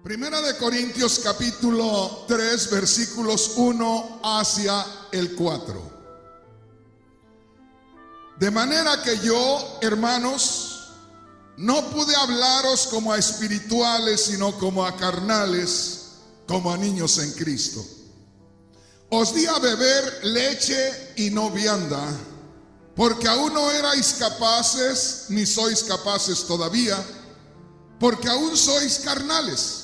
Primera de Corintios capítulo 3 versículos 1 hacia el 4. De manera que yo, hermanos, no pude hablaros como a espirituales, sino como a carnales, como a niños en Cristo. Os di a beber leche y no vianda, porque aún no erais capaces, ni sois capaces todavía, porque aún sois carnales.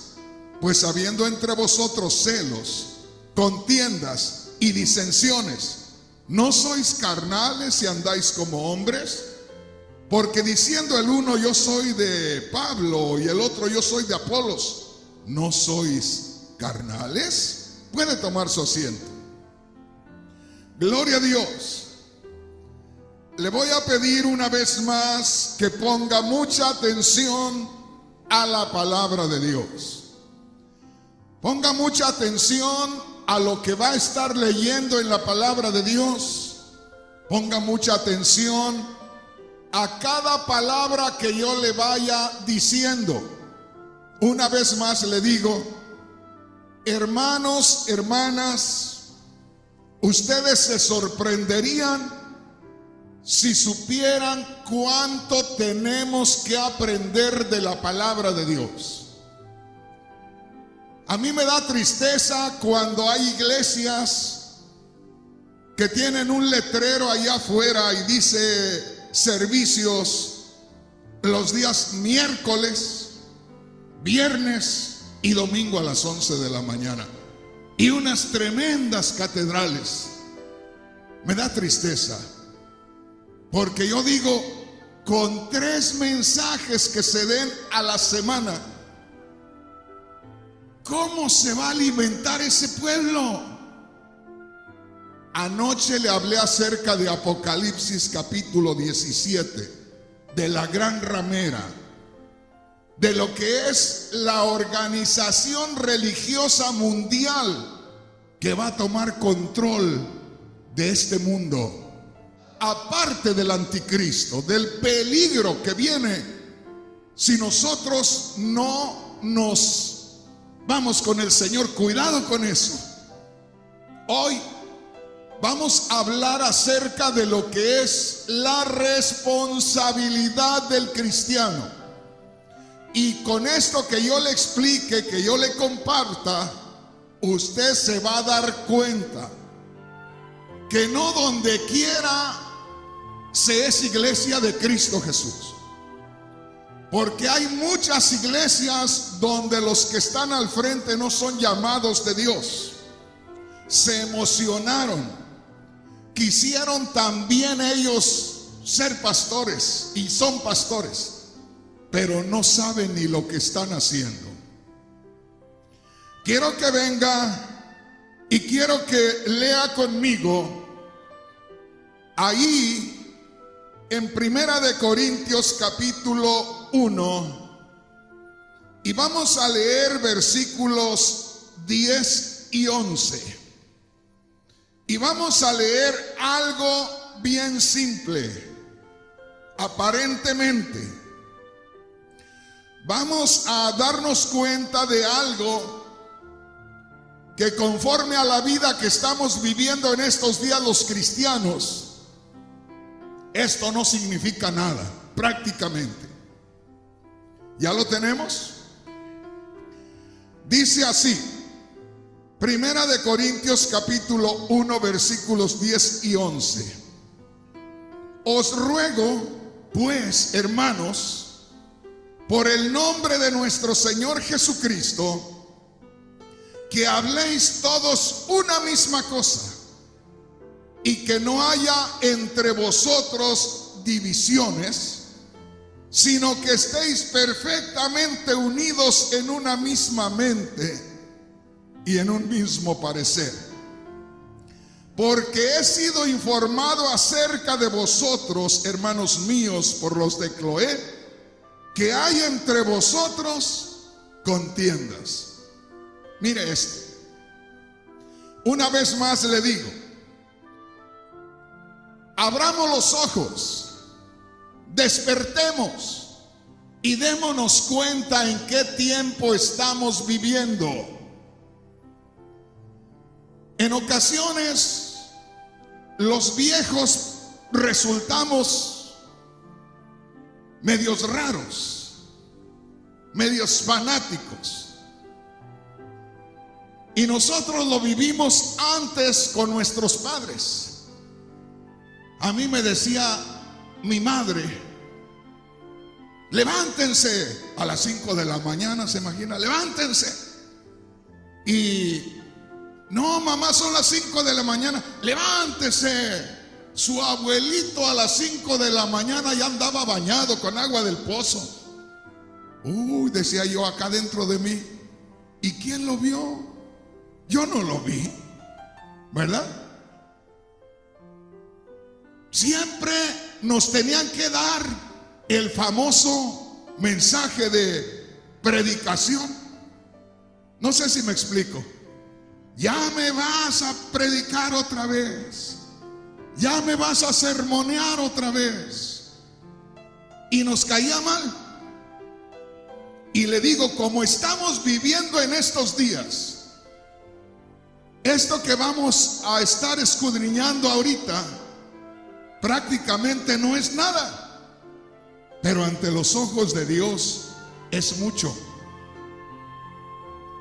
Pues habiendo entre vosotros celos, contiendas y disensiones, ¿no sois carnales y andáis como hombres? Porque diciendo el uno yo soy de Pablo y el otro yo soy de Apolos, ¿no sois carnales? Puede tomar su asiento. Gloria a Dios. Le voy a pedir una vez más que ponga mucha atención a la palabra de Dios. Ponga mucha atención a lo que va a estar leyendo en la palabra de Dios. Ponga mucha atención a cada palabra que yo le vaya diciendo. Una vez más le digo, hermanos, hermanas, ustedes se sorprenderían si supieran cuánto tenemos que aprender de la palabra de Dios. A mí me da tristeza cuando hay iglesias que tienen un letrero allá afuera y dice servicios los días miércoles, viernes y domingo a las 11 de la mañana. Y unas tremendas catedrales. Me da tristeza. Porque yo digo, con 3 mensajes que se den a la semana, ¿cómo se va a alimentar ese pueblo? Anoche le hablé acerca de Apocalipsis capítulo 17, de la gran ramera, de lo que es la organización religiosa mundial que va a tomar control de este mundo. Aparte del anticristo, del peligro que viene si nosotros no nos vamos con el Señor. Cuidado con eso. Hoy vamos a hablar acerca de lo que es la responsabilidad del cristiano. Y con esto que yo le explique, que yo le comparta, usted se va a dar cuenta que no donde quiera se es iglesia de Cristo Jesús. Porque hay muchas iglesias donde los que están al frente no son llamados de Dios. Se emocionaron. Quisieron también ellos ser pastores y son pastores, pero no saben ni lo que están haciendo. Quiero que venga y quiero que lea conmigo ahí en Primera de Corintios capítulo 1, y vamos a leer versículos 10 y 11. Y vamos a leer algo bien simple. Aparentemente vamos a darnos cuenta de algo que, conforme a la vida que estamos viviendo en estos días los cristianos, esto no significa nada, prácticamente. ¿Ya lo tenemos? Dice así, Primera de Corintios capítulo 1 versículos 10 y 11. Os ruego, pues, hermanos, por el nombre de nuestro Señor Jesucristo, que habléis todos una misma cosa, y que no haya entre vosotros divisiones, sino que estéis perfectamente unidos en una misma mente y en un mismo parecer. Porque he sido informado acerca de vosotros, hermanos míos, por los de Cloé, que hay entre vosotros contiendas. Mire esto. Una vez más le digo, abramos los ojos, despertemos y démonos cuenta en qué tiempo estamos viviendo. En ocasiones, los viejos resultamos medios raros, medios fanáticos. Y nosotros lo vivimos antes con nuestros padres. A mí me decía mi madre: levántense a las 5 de la mañana, se imagina, levántense. Y no, mamá, son las 5 de la mañana, levántese. Su abuelito a las 5 de la mañana ya andaba bañado con agua del pozo. Uy, decía yo acá dentro de mí, ¿y quién lo vio? Yo no lo vi, ¿verdad? Siempre nos tenían que dar el famoso mensaje de predicación. No sé si me explico. Ya me vas a predicar otra vez, ya me vas a sermonear otra vez. Y nos caía mal. Y le digo, como estamos viviendo en estos días, esto que vamos a estar escudriñando ahorita prácticamente no es nada, pero ante los ojos de Dios es mucho.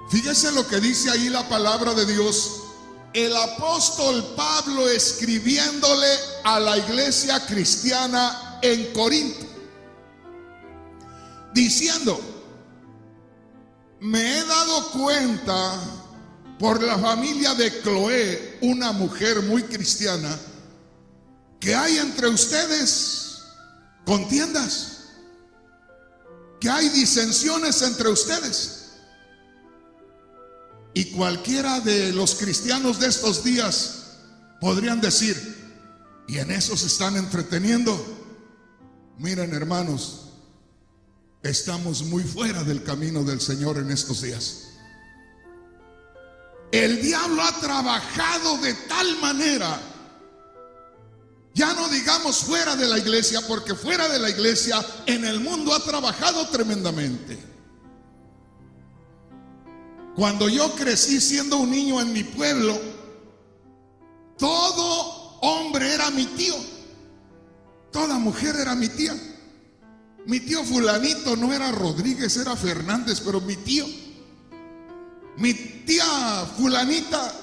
Fíjese lo que dice ahí la palabra de Dios. El apóstol Pablo escribiéndole a la iglesia cristiana en Corinto, diciendo: me he dado cuenta por la familia de Cloé, una mujer muy cristiana, que hay entre ustedes contiendas, que hay disensiones entre ustedes. Y cualquiera de los cristianos de estos días podrían decir: ¿y en eso se están entreteniendo? Miren, hermanos, estamos muy fuera del camino del Señor en estos días. El diablo ha trabajado de tal manera, ya no digamos fuera de la iglesia, porque fuera de la iglesia en el mundo ha trabajado tremendamente. Cuando yo crecí siendo un niño en mi pueblo, todo hombre era mi tío, toda mujer era mi tía. Mi tío fulanito no era Rodríguez, era Fernández, pero mi tío. Mi tía fulanita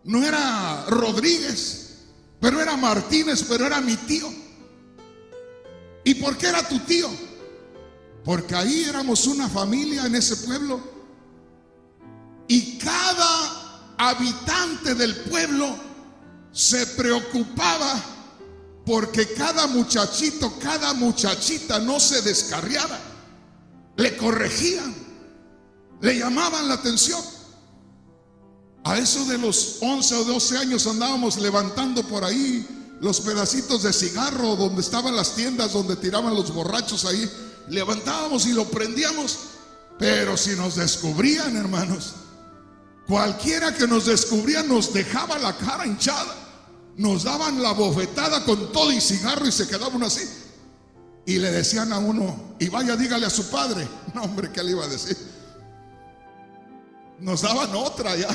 no era Rodríguez, pero era Martínez, pero era mi tío. ¿Y por qué era tu tío? Porque ahí éramos una familia en ese pueblo. Y cada habitante del pueblo se preocupaba porque cada muchachito, cada muchachita no se descarriara. Le corregían, le llamaban la atención. A eso de los 11 o 12 años andábamos levantando por ahí los pedacitos de cigarro donde estaban las tiendas donde tiraban los borrachos ahí. Levantábamos y lo prendíamos. Pero si nos descubrían, hermanos, cualquiera que nos descubría nos dejaba la cara hinchada. Nos daban la bofetada con todo y cigarro y se quedaba uno así. Y le decían a uno: y vaya, dígale a su padre. No, hombre, ¿qué le iba a decir? Nos daban otra ya.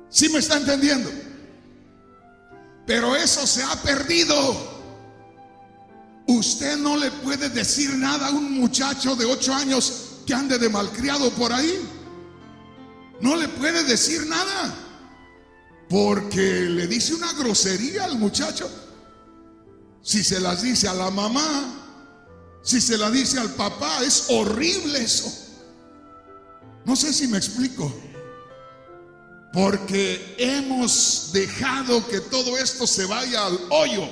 ¿Sí me está entendiendo? Pero eso se ha perdido. Usted no le puede decir nada a un muchacho de 8 años que ande de malcriado por ahí. No le puede decir nada, porque le dice una grosería al muchacho. Si se las dice a la mamá, si se la dice al papá, es horrible eso. No sé si me explico. Porque hemos dejado que todo esto se vaya al hoyo.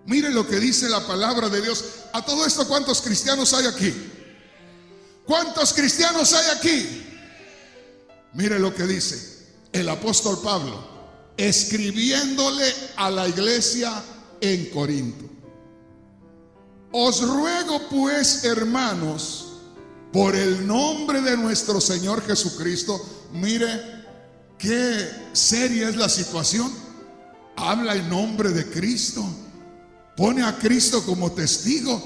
Mire lo que dice la palabra de Dios. A todo esto, ¿cuántos cristianos hay aquí? ¿Cuántos cristianos hay aquí? Mire lo que dice el apóstol Pablo, escribiéndole a la iglesia en Corinto: os ruego pues, hermanos, por el nombre de nuestro Señor Jesucristo. Mire qué seria es la situación. Habla en nombre de Cristo, pone a Cristo como testigo.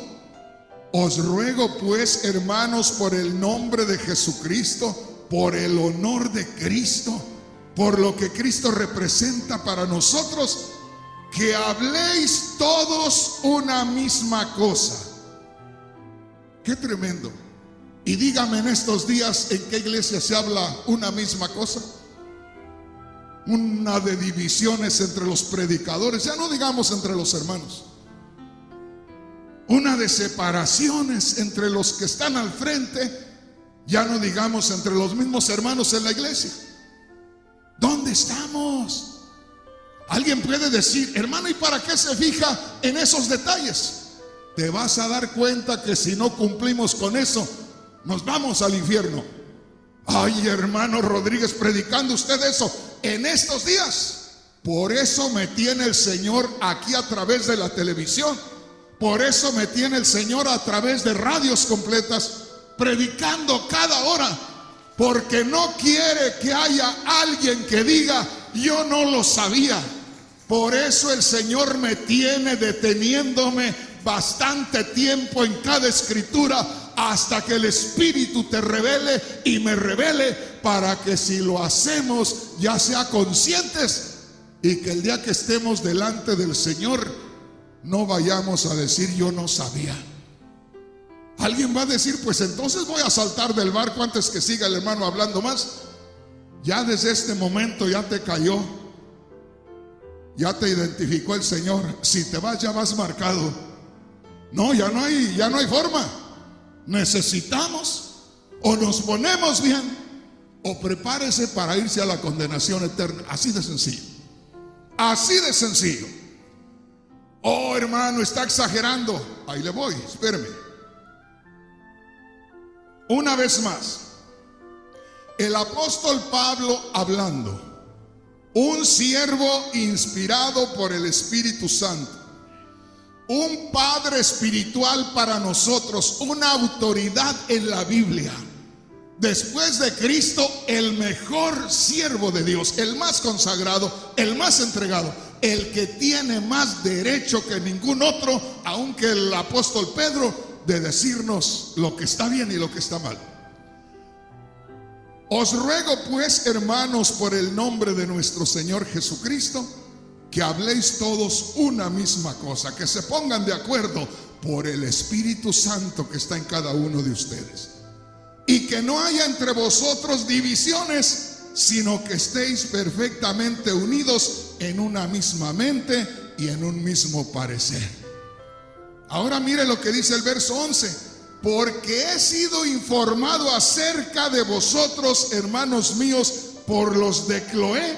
Os ruego pues, hermanos, por el nombre de Jesucristo, por el honor de Cristo, por lo que Cristo representa para nosotros, que habléis todos una misma cosa. Qué tremendo. Y dígame en estos días, ¿en qué iglesia se habla una misma cosa? Una de divisiones entre los predicadores, ya no digamos entre los hermanos. Una de separaciones entre los que están al frente, ya no digamos entre los mismos hermanos en la iglesia. ¿Dónde estamos? Alguien puede decir, hermano, ¿y para qué se fija en esos detalles? Te vas a dar cuenta que si no cumplimos con eso, nos vamos al infierno. Ay, hermano Rodríguez, predicando usted eso en estos días. Por eso me tiene el Señor aquí a través de la televisión. Por eso me tiene el Señor a través de radios completas, predicando cada hora, porque no quiere que haya alguien que diga, yo no lo sabía. Por eso el Señor me tiene deteniéndome bastante tiempo en cada escritura, hasta que el Espíritu te revele y me revele, para que si lo hacemos ya sea conscientes, y que el día que estemos delante del Señor no vayamos a decir yo no sabía. Alguien va a decir, pues entonces voy a saltar del barco antes que siga el hermano hablando más. Ya desde este momento ya te cayó, ya te identificó el Señor. Si te vas, ya vas marcado. No, ya no hay forma. Necesitamos, o nos ponemos bien, o prepárese para irse a la condenación eterna. Así de sencillo. Así de sencillo. Oh, hermano, está exagerando. Ahí le voy, espéreme. Una vez más, el apóstol Pablo hablando, un siervo inspirado por el Espíritu Santo, un padre espiritual para nosotros, una autoridad en la Biblia. Después de Cristo, el mejor siervo de Dios, el más consagrado, el más entregado, el que tiene más derecho que ningún otro, aunque el apóstol Pedro, de decirnos lo que está bien y lo que está mal. Os ruego pues, hermanos, por el nombre de nuestro Señor Jesucristo, que habléis todos una misma cosa, que se pongan de acuerdo por el Espíritu Santo que está en cada uno de ustedes, y que no haya entre vosotros divisiones, sino que estéis perfectamente unidos en una misma mente y en un mismo parecer. Ahora mire lo que dice el verso 11: porque he sido informado acerca de vosotros, hermanos míos, por los de Cloé,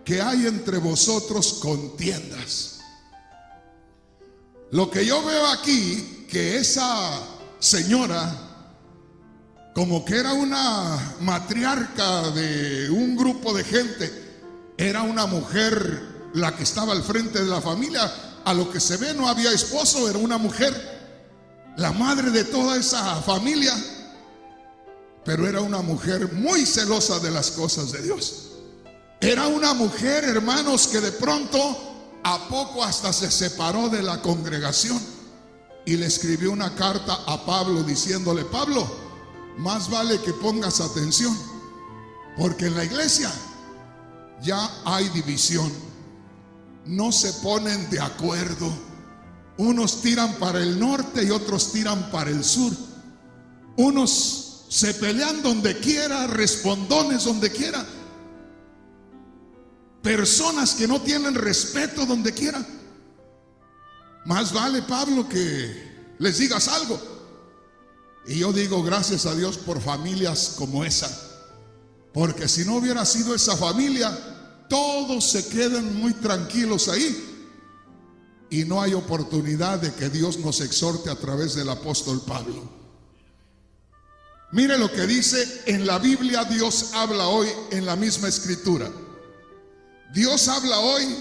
que hay entre vosotros contiendas. Lo que yo veo aquí, que esa señora, como que era una matriarca de un grupo de gente, era una mujer la que estaba al frente de la familia. A lo que se ve no había esposo, era una mujer, la madre de toda esa familia, pero era una mujer muy celosa de las cosas de Dios. Era una mujer, hermanos, que de pronto a poco hasta se separó de la congregación y le escribió una carta a Pablo diciéndole: Pablo, más vale que pongas atención, porque en la iglesia ya hay división. No se ponen de acuerdo. Unos tiran para el norte y otros tiran para el sur. Unos se pelean donde quiera, respondones donde quiera. Personas que no tienen respeto donde quiera. Más vale, Pablo, que les digas algo. Y yo digo gracias a Dios por familias como esa, porque si no hubiera sido esa familia, todos se quedan muy tranquilos ahí y no hay oportunidad de que Dios nos exhorte a través del apóstol Pablo. Mire lo que dice en la Biblia. Dios habla hoy en la misma escritura. Dios habla hoy,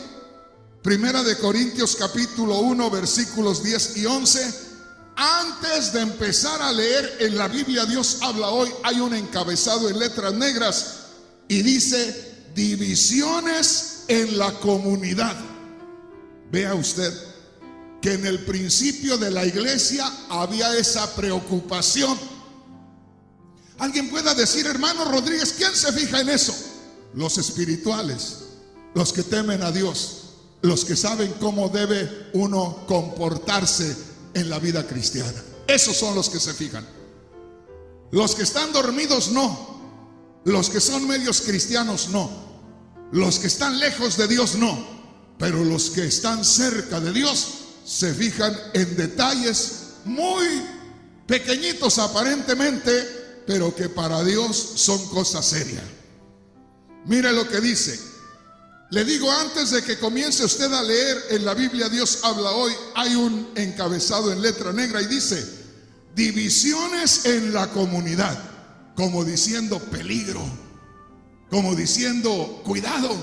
Primera de Corintios capítulo 1 versículos 10 y 11. Antes de empezar a leer en la Biblia, Dios habla hoy, hay un encabezado en letras negras y dice: divisiones en la comunidad. Vea usted que en el principio de la iglesia había esa preocupación. Alguien pueda decir, hermano Rodríguez, ¿quién se fija en eso? Los espirituales, los que temen a Dios, los que saben cómo debe uno comportarse en la vida cristiana. Esos son los que se fijan. Los que están dormidos no. Los que son medios cristianos no. Los que están lejos de Dios no. Pero los que están cerca de Dios se fijan en detalles muy pequeñitos aparentemente, pero que para Dios son cosas serias. Mire lo que dice. Le digo, antes de que comience usted a leer en la Biblia Dios habla hoy, hay un encabezado en letra negra y dice: divisiones en la comunidad, como diciendo peligro, como diciendo cuidado.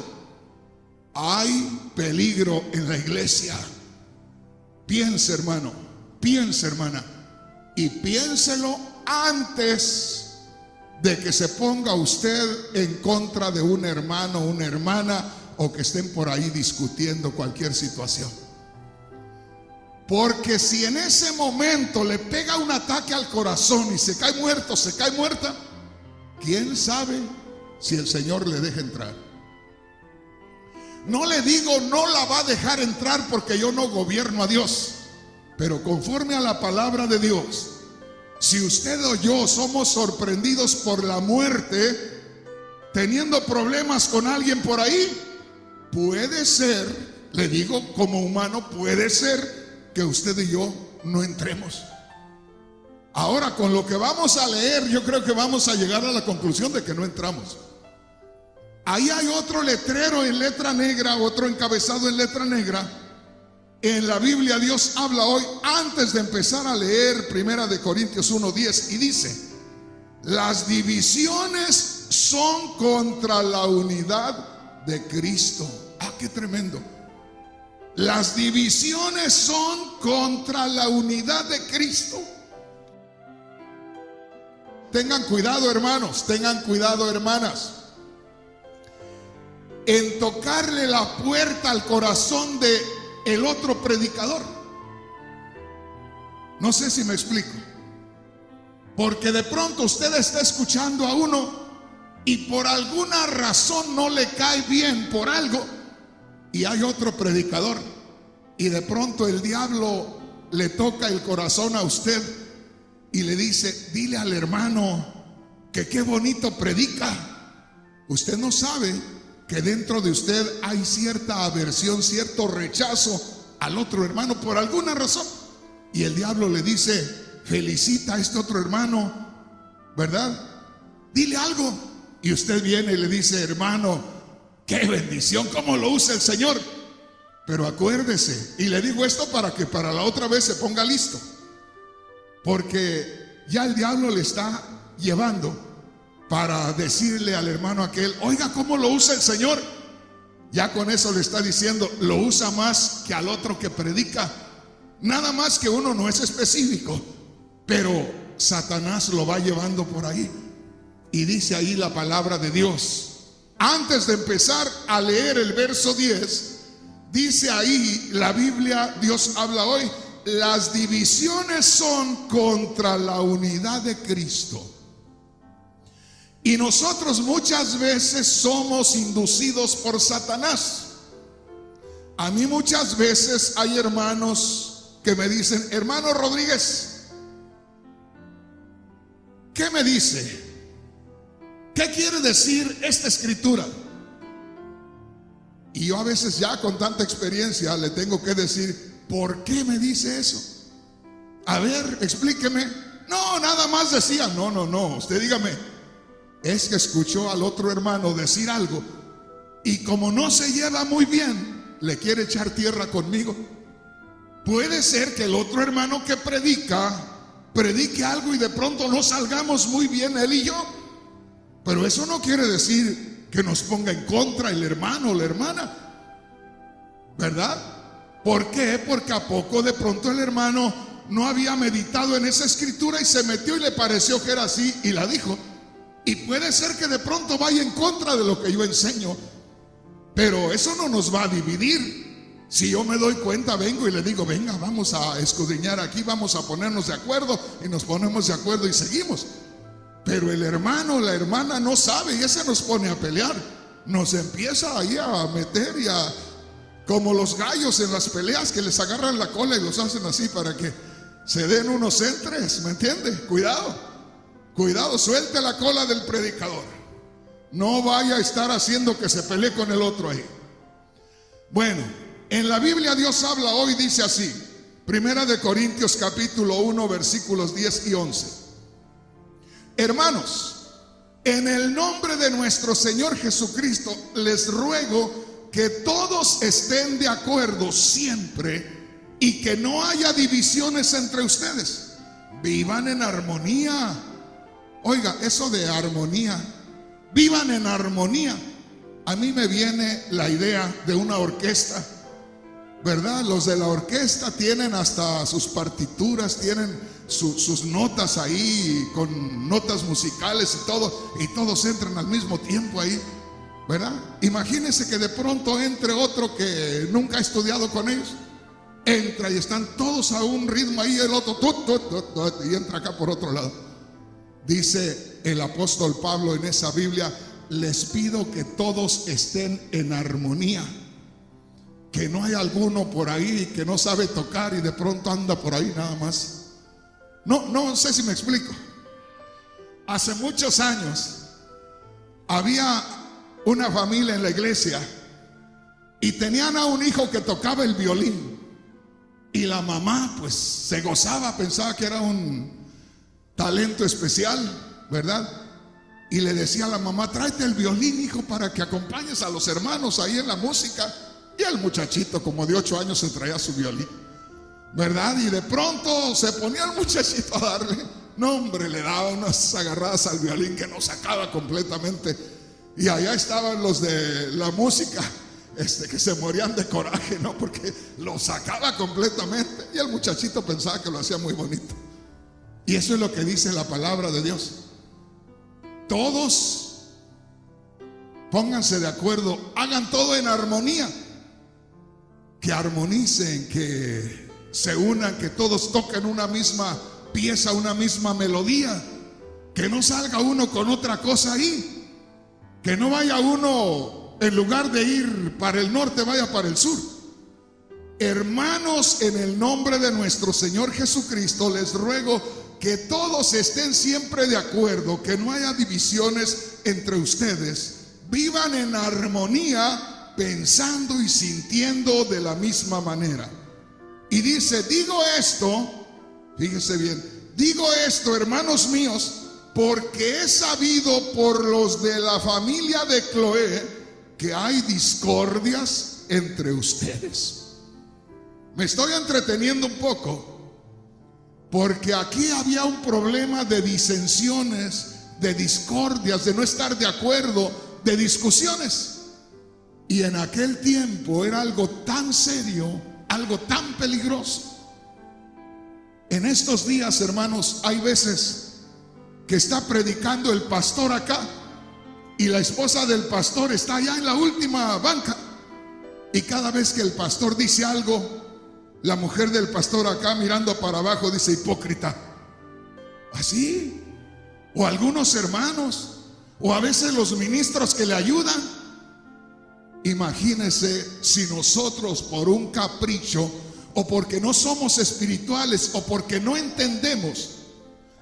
Hay peligro en la iglesia. Piense, hermano, piense, hermana, y piénselo antes de que se ponga usted en contra de un hermano o una hermana, o que estén por ahí discutiendo cualquier situación. Porque si en ese momento le pega un ataque al corazón y se cae muerto, se cae muerta, ¿quién sabe si el Señor le deja entrar? No le digo no la va a dejar entrar, porque yo no gobierno a Dios, pero conforme a la palabra de Dios, si usted o yo somos sorprendidos por la muerte, teniendo problemas con alguien por ahí, puede ser, le digo como humano, puede ser que usted y yo no entremos. Ahora, con lo que vamos a leer, yo creo que vamos a llegar a la conclusión de que no entramos. Ahí hay otro letrero en letra negra, otro encabezado en letra negra. En la Biblia Dios habla hoy, antes de empezar a leer 1 Corintios 1:10, y dice: las divisiones son contra la unidad de Cristo. Ah, qué tremendo. Las divisiones son contra la unidad de Cristo. Tengan cuidado, hermanos, tengan cuidado, hermanas, en tocarle la puerta al corazón de el otro predicador. No sé si me explico. Porque de pronto usted está escuchando a uno y por alguna razón no le cae bien por algo, y hay otro predicador, y de pronto el diablo le toca el corazón a usted y le dice: dile al hermano que qué bonito predica. Usted no sabe que dentro de usted hay cierta aversión, cierto rechazo al otro hermano por alguna razón, y el diablo le dice: felicita a este otro hermano, ¿verdad? Dile algo. Y usted viene y le dice: hermano, qué bendición, cómo lo usa el Señor. Pero acuérdese, y le digo esto para que para la otra vez se ponga listo, porque ya el diablo le está llevando para decirle al hermano aquel: oiga cómo lo usa el Señor. Ya con eso le está diciendo: lo usa más que al otro que predica. Nada más que uno no es específico, pero Satanás lo va llevando por ahí. Y dice ahí la palabra de Dios, antes de empezar a leer el verso 10, dice ahí la Biblia Dios habla hoy: las divisiones son contra la unidad de Cristo. Y nosotros muchas veces somos inducidos por Satanás. A mí muchas veces hay hermanos que me dicen: hermano Rodríguez, ¿qué me dice? ¿Qué quiere decir esta escritura? Y yo a veces, ya con tanta experiencia, le tengo que decir: ¿por qué me dice eso? A ver, explíqueme. No, nada más decía. No, usted dígame: es que escuchó al otro hermano decir algo, y como no se lleva muy bien, le quiere echar tierra conmigo. Puede ser que el otro hermano que predique algo y de pronto no salgamos muy bien él y yo, pero eso no quiere decir que nos ponga en contra el hermano o la hermana, ¿verdad? ¿Por qué? Porque a poco de pronto el hermano no había meditado en esa escritura y se metió y le pareció que era así y la dijo. Y puede ser que de pronto vaya en contra de lo que yo enseño, pero eso no nos va a dividir. Si yo me doy cuenta, vengo y le digo, venga, vamos a escudriñar aquí, vamos a ponernos de acuerdo, y nos ponemos de acuerdo y seguimos. Pero el hermano, la hermana no sabe, y ese nos pone a pelear. Nos empieza ahí a meter y a, como los gallos en las peleas, que les agarran la cola y los hacen así para que se den unos entres, ¿me entiende? Cuidado, cuidado, suelte la cola del predicador. No vaya a estar haciendo que se pelee con el otro ahí. Bueno, en la Biblia Dios habla hoy, dice así, Primera de Corintios capítulo 1 versículos 10 y 11. Hermanos, en el nombre de nuestro Señor Jesucristo les ruego que todos estén de acuerdo siempre y que no haya divisiones entre ustedes. Vivan en armonía. Oiga, eso de armonía, vivan en armonía. A mí me viene la idea de una orquesta, ¿verdad? Los de la orquesta tienen hasta sus partituras, tienen sus notas ahí, con notas musicales y todos entran al mismo tiempo ahí, ¿verdad? Imagínense que de pronto entre otro que nunca ha estudiado con ellos, entra y están todos a un ritmo ahí, el otro y entra acá por otro lado. Dice el apóstol Pablo en esa Biblia, les pido que todos estén en armonía, que no hay alguno por ahí que no sabe tocar y de pronto anda por ahí nada más. No sé si me explico. Hace muchos años había una familia en la iglesia y tenían a un hijo que tocaba el violín, y la mamá pues se gozaba, pensaba que era un talento especial, ¿verdad? Y le decía a la mamá, tráete el violín, hijo, para que acompañes a los hermanos ahí en la música. Y el muchachito como de 8 años se traía su violín, ¿verdad? Y de pronto se ponía el muchachito a darle, no hombre, le daba unas agarradas al violín que no sacaba completamente. Y allá estaban los de la música, que se morían de coraje, ¿no? Porque lo sacaba completamente. Y el muchachito pensaba que lo hacía muy bonito. Y eso es lo que dice la palabra de Dios. Todos pónganse de acuerdo, hagan todo en armonía. Que armonicen, que se unan, que todos toquen una misma pieza, una misma melodía. Que no salga uno con otra cosa ahí. Que no vaya uno, en lugar de ir para el norte, vaya para el sur. Hermanos, en el nombre de nuestro Señor Jesucristo, les ruego que todos estén siempre de acuerdo, que no haya divisiones entre ustedes. Vivan en armonía, pensando y sintiendo de la misma manera. Y dice, digo esto, fíjese bien, digo esto, hermanos míos, porque he sabido por los de la familia de Cloé que hay discordias entre ustedes. Me estoy entreteniendo un poco, porque aquí había un problema de disensiones, de discordias, de no estar de acuerdo, de discusiones. Y en aquel tiempo era algo tan serio, algo tan peligroso. En estos días, hermanos, hay veces que está predicando el pastor acá y la esposa del pastor está allá en la última banca. Y cada vez que el pastor dice algo, la mujer del pastor acá mirando para abajo dice, hipócrita. Así. O algunos hermanos, o a veces los ministros que le ayudan. Imagínense si nosotros por un capricho, o porque no somos espirituales, o porque no entendemos,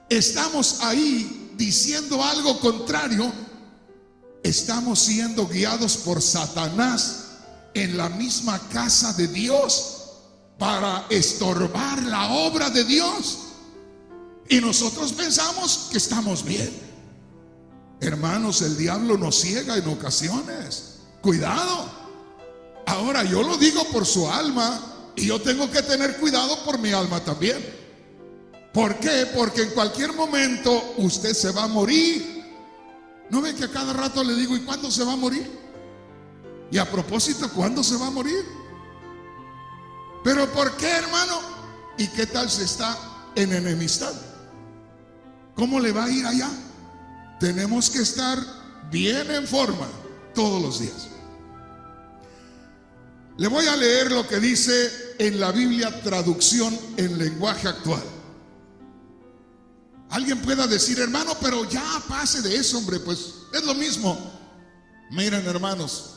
estamos ahí diciendo algo contrario. Estamos siendo guiados por Satanás en la misma casa de Dios para estorbar la obra de Dios. Y nosotros pensamos que estamos bien. Hermanos, el diablo nos ciega en ocasiones. Cuidado. Ahora yo lo digo por su alma, y yo tengo que tener cuidado por mi alma también. ¿Por qué? Porque en cualquier momento usted se va a morir. ¿No ve que a cada rato le digo, ¿y cuándo se va a morir? Y a propósito, ¿cuándo se va a morir? ¿Pero por qué, hermano? ¿Y qué tal si está en enemistad? ¿Cómo le va a ir allá? Tenemos que estar bien en forma todos los días. Le voy a leer lo que dice en la Biblia, traducción en lenguaje actual. Alguien pueda decir, hermano, pero ya pase de eso, hombre, pues es lo mismo. Miren, hermanos,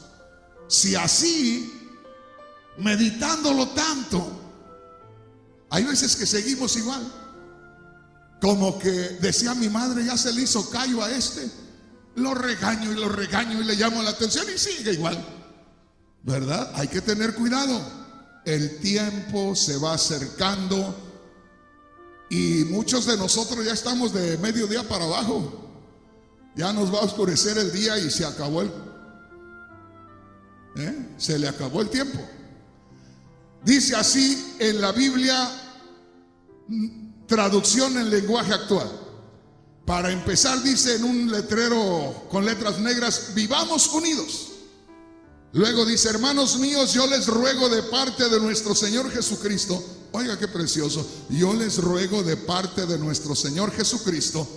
si así, meditándolo tanto, hay veces que seguimos igual. Como que decía mi madre, ya se le hizo callo a este, lo regaño y le llamo la atención y sigue igual, ¿verdad? Hay que tener cuidado. El tiempo se va acercando y muchos de nosotros ya estamos de mediodía para abajo. Ya nos va a oscurecer el día y se acabó se le acabó el tiempo. Dice así en la Biblia, traducción en lenguaje actual. Para empezar, dice en un letrero con letras negras, vivamos unidos. Luego dice, hermanos míos, yo les ruego de parte de nuestro Señor Jesucristo. Oiga qué precioso. Yo les ruego de parte de nuestro Señor Jesucristo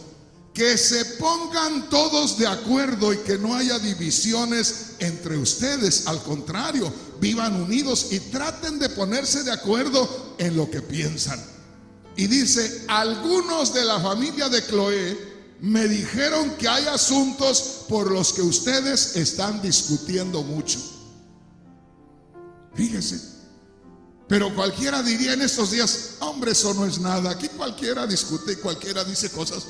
que se pongan todos de acuerdo y que no haya divisiones entre ustedes. Al contrario, vivan unidos y traten de ponerse de acuerdo en lo que piensan. Y dice, algunos de la familia de Cloé me dijeron que hay asuntos por los que ustedes están discutiendo mucho. Fíjese, pero cualquiera diría en estos días, hombre, eso no es nada. Aquí cualquiera discute y cualquiera dice cosas.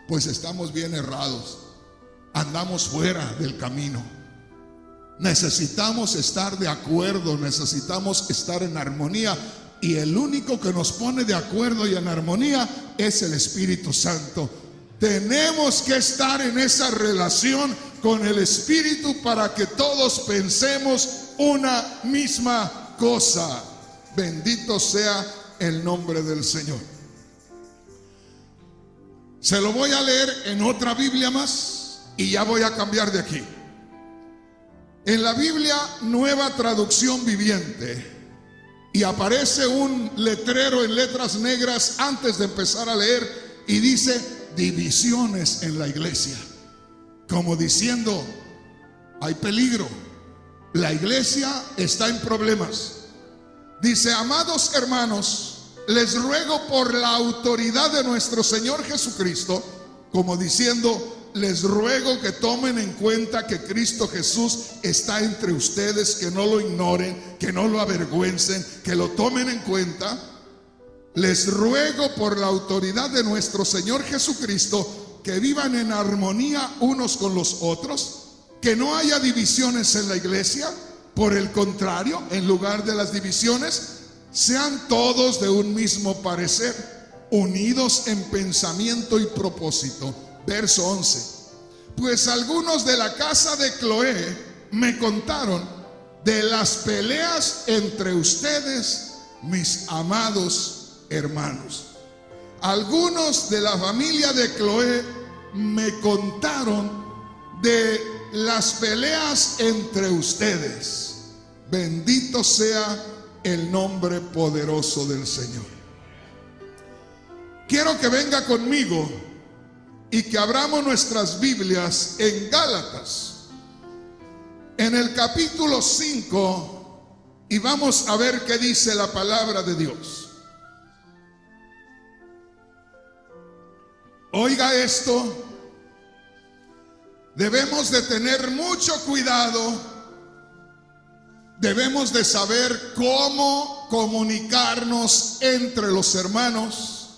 Pues estamos bien errados, andamos fuera del camino. Necesitamos estar de acuerdo, necesitamos estar en armonía. Y el único que nos pone de acuerdo y en armonía es el Espíritu Santo. Tenemos que estar en esa relación con el Espíritu para que todos pensemos una misma cosa. Bendito sea el nombre del Señor. Se lo voy a leer en otra Biblia más y ya voy a cambiar de aquí. En la Biblia Nueva Traducción Viviente, y aparece un letrero en letras negras antes de empezar a leer y dice divisiones en la iglesia, como diciendo, hay peligro, la iglesia está en problemas. Dice, amados hermanos, les ruego por la autoridad de nuestro Señor Jesucristo, como diciendo, les ruego que tomen en cuenta que Cristo Jesús está entre ustedes, que no lo ignoren, que no lo avergüencen, que lo tomen en cuenta. Les ruego por la autoridad de nuestro Señor Jesucristo que vivan en armonía unos con los otros, que no haya divisiones en la iglesia. Por el contrario, en lugar de las divisiones, sean todos de un mismo parecer, unidos en pensamiento y propósito. Verso 11. Pues algunos de la casa de Cloé me contaron de las peleas entre ustedes, mis amados hermanos. Algunos de la familia de Cloé me contaron de las peleas entre ustedes. Bendito sea el nombre poderoso del Señor. Quiero que venga conmigo y que abramos nuestras Biblias en Gálatas, en el capítulo 5, y vamos a ver qué dice la palabra de Dios. Oiga esto, debemos de tener mucho cuidado. Debemos de saber cómo comunicarnos entre los hermanos.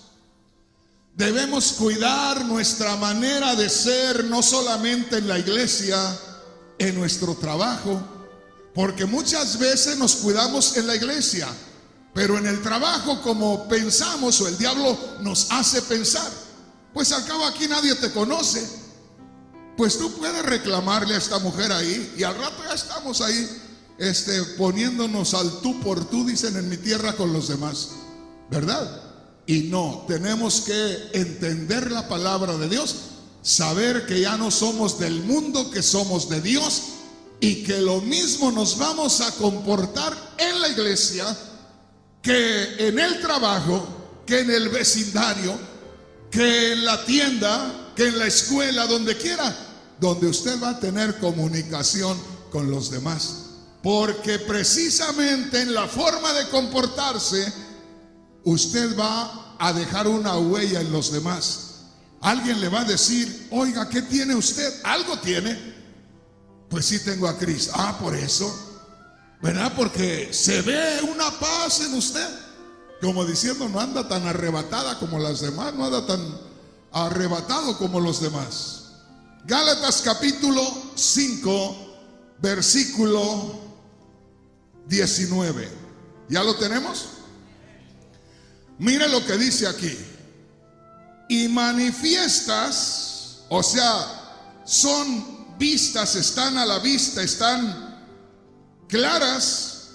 Debemos cuidar nuestra manera de ser, no solamente en la iglesia, en nuestro trabajo, porque muchas veces nos cuidamos en la iglesia, pero en el trabajo, como pensamos o el diablo nos hace pensar, pues al cabo aquí nadie te conoce, pues tú puedes reclamarle a esta mujer ahí y al rato ya estamos ahí poniéndonos al tú por tú, dicen en mi tierra, con los demás, ¿verdad? Y no, tenemos que entender la palabra de Dios, saber que ya no somos del mundo, que somos de Dios, y que lo mismo nos vamos a comportar en la iglesia, que en el trabajo, que en el vecindario, que en la tienda, que en la escuela, donde quiera, donde usted va a tener comunicación con los demás. Porque precisamente en la forma de comportarse, usted va a dejar una huella en los demás. Alguien le va a decir: oiga, ¿qué tiene usted? ¿Algo tiene? Pues sí, tengo a Cristo. Ah, por eso, ¿verdad? Porque se ve una paz en usted. Como diciendo, no anda tan arrebatada como las demás, no anda tan arrebatado como los demás. Gálatas capítulo 5, versículo 19. ¿Ya lo tenemos? Mire lo que dice aquí. Y manifiestas, o sea, son vistas, están a la vista, están claras.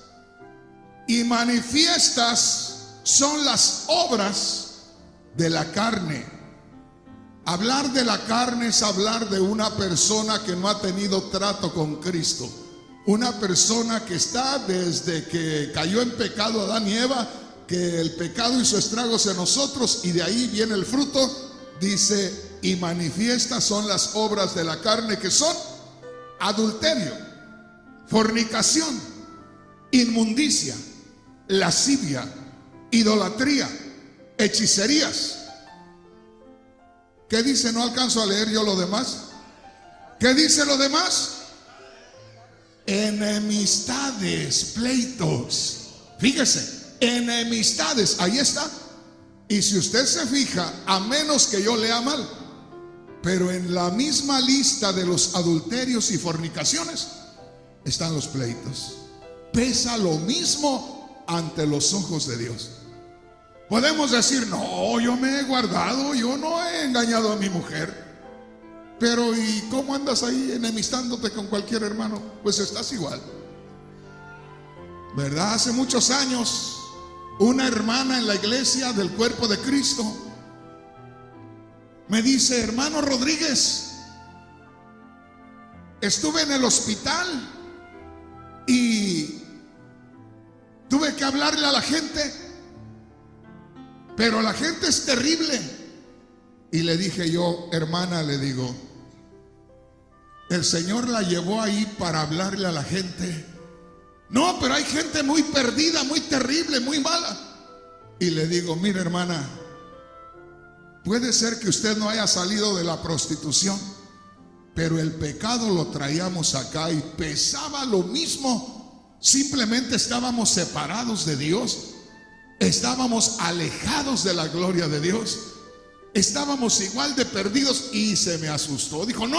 Y manifiestas son las obras de la carne. Hablar de la carne es hablar de una persona que no ha tenido trato con Cristo. Una persona que está desde que cayó en pecado Adán y Eva, que el pecado hizo estragos en nosotros y de ahí viene el fruto. Dice: y manifiestas son las obras de la carne, que son adulterio, fornicación, inmundicia, lascivia, idolatría, hechicerías. ¿Qué dice? No alcanzo a leer yo lo demás. ¿Qué dice lo demás? Enemistades, pleitos. Fíjese, enemistades, ahí está. Y si usted se fija, a menos que yo lea mal, pero en la misma lista de los adulterios y fornicaciones están los pleitos. Pesa lo mismo ante los ojos de Dios. Podemos decir: no, yo me he guardado, yo no he engañado a mi mujer. Pero ¿y cómo andas ahí enemistándote con cualquier hermano? Pues estás igual, ¿verdad? Hace muchos años, una hermana en la iglesia del cuerpo de Cristo me dice: hermano Rodríguez, estuve en el hospital y tuve que hablarle a la gente, pero la gente es terrible. Y le dije yo: hermana, le digo, el Señor la llevó ahí para hablarle a la gente. No, pero hay gente muy perdida, muy terrible, muy mala. Y le digo: mire, hermana, puede ser que usted no haya salido de la prostitución, pero el pecado lo traíamos acá y pesaba lo mismo. Simplemente estábamos separados de Dios, estábamos alejados de la gloria de Dios, estábamos igual de perdidos. Y se me asustó. Dijo: no,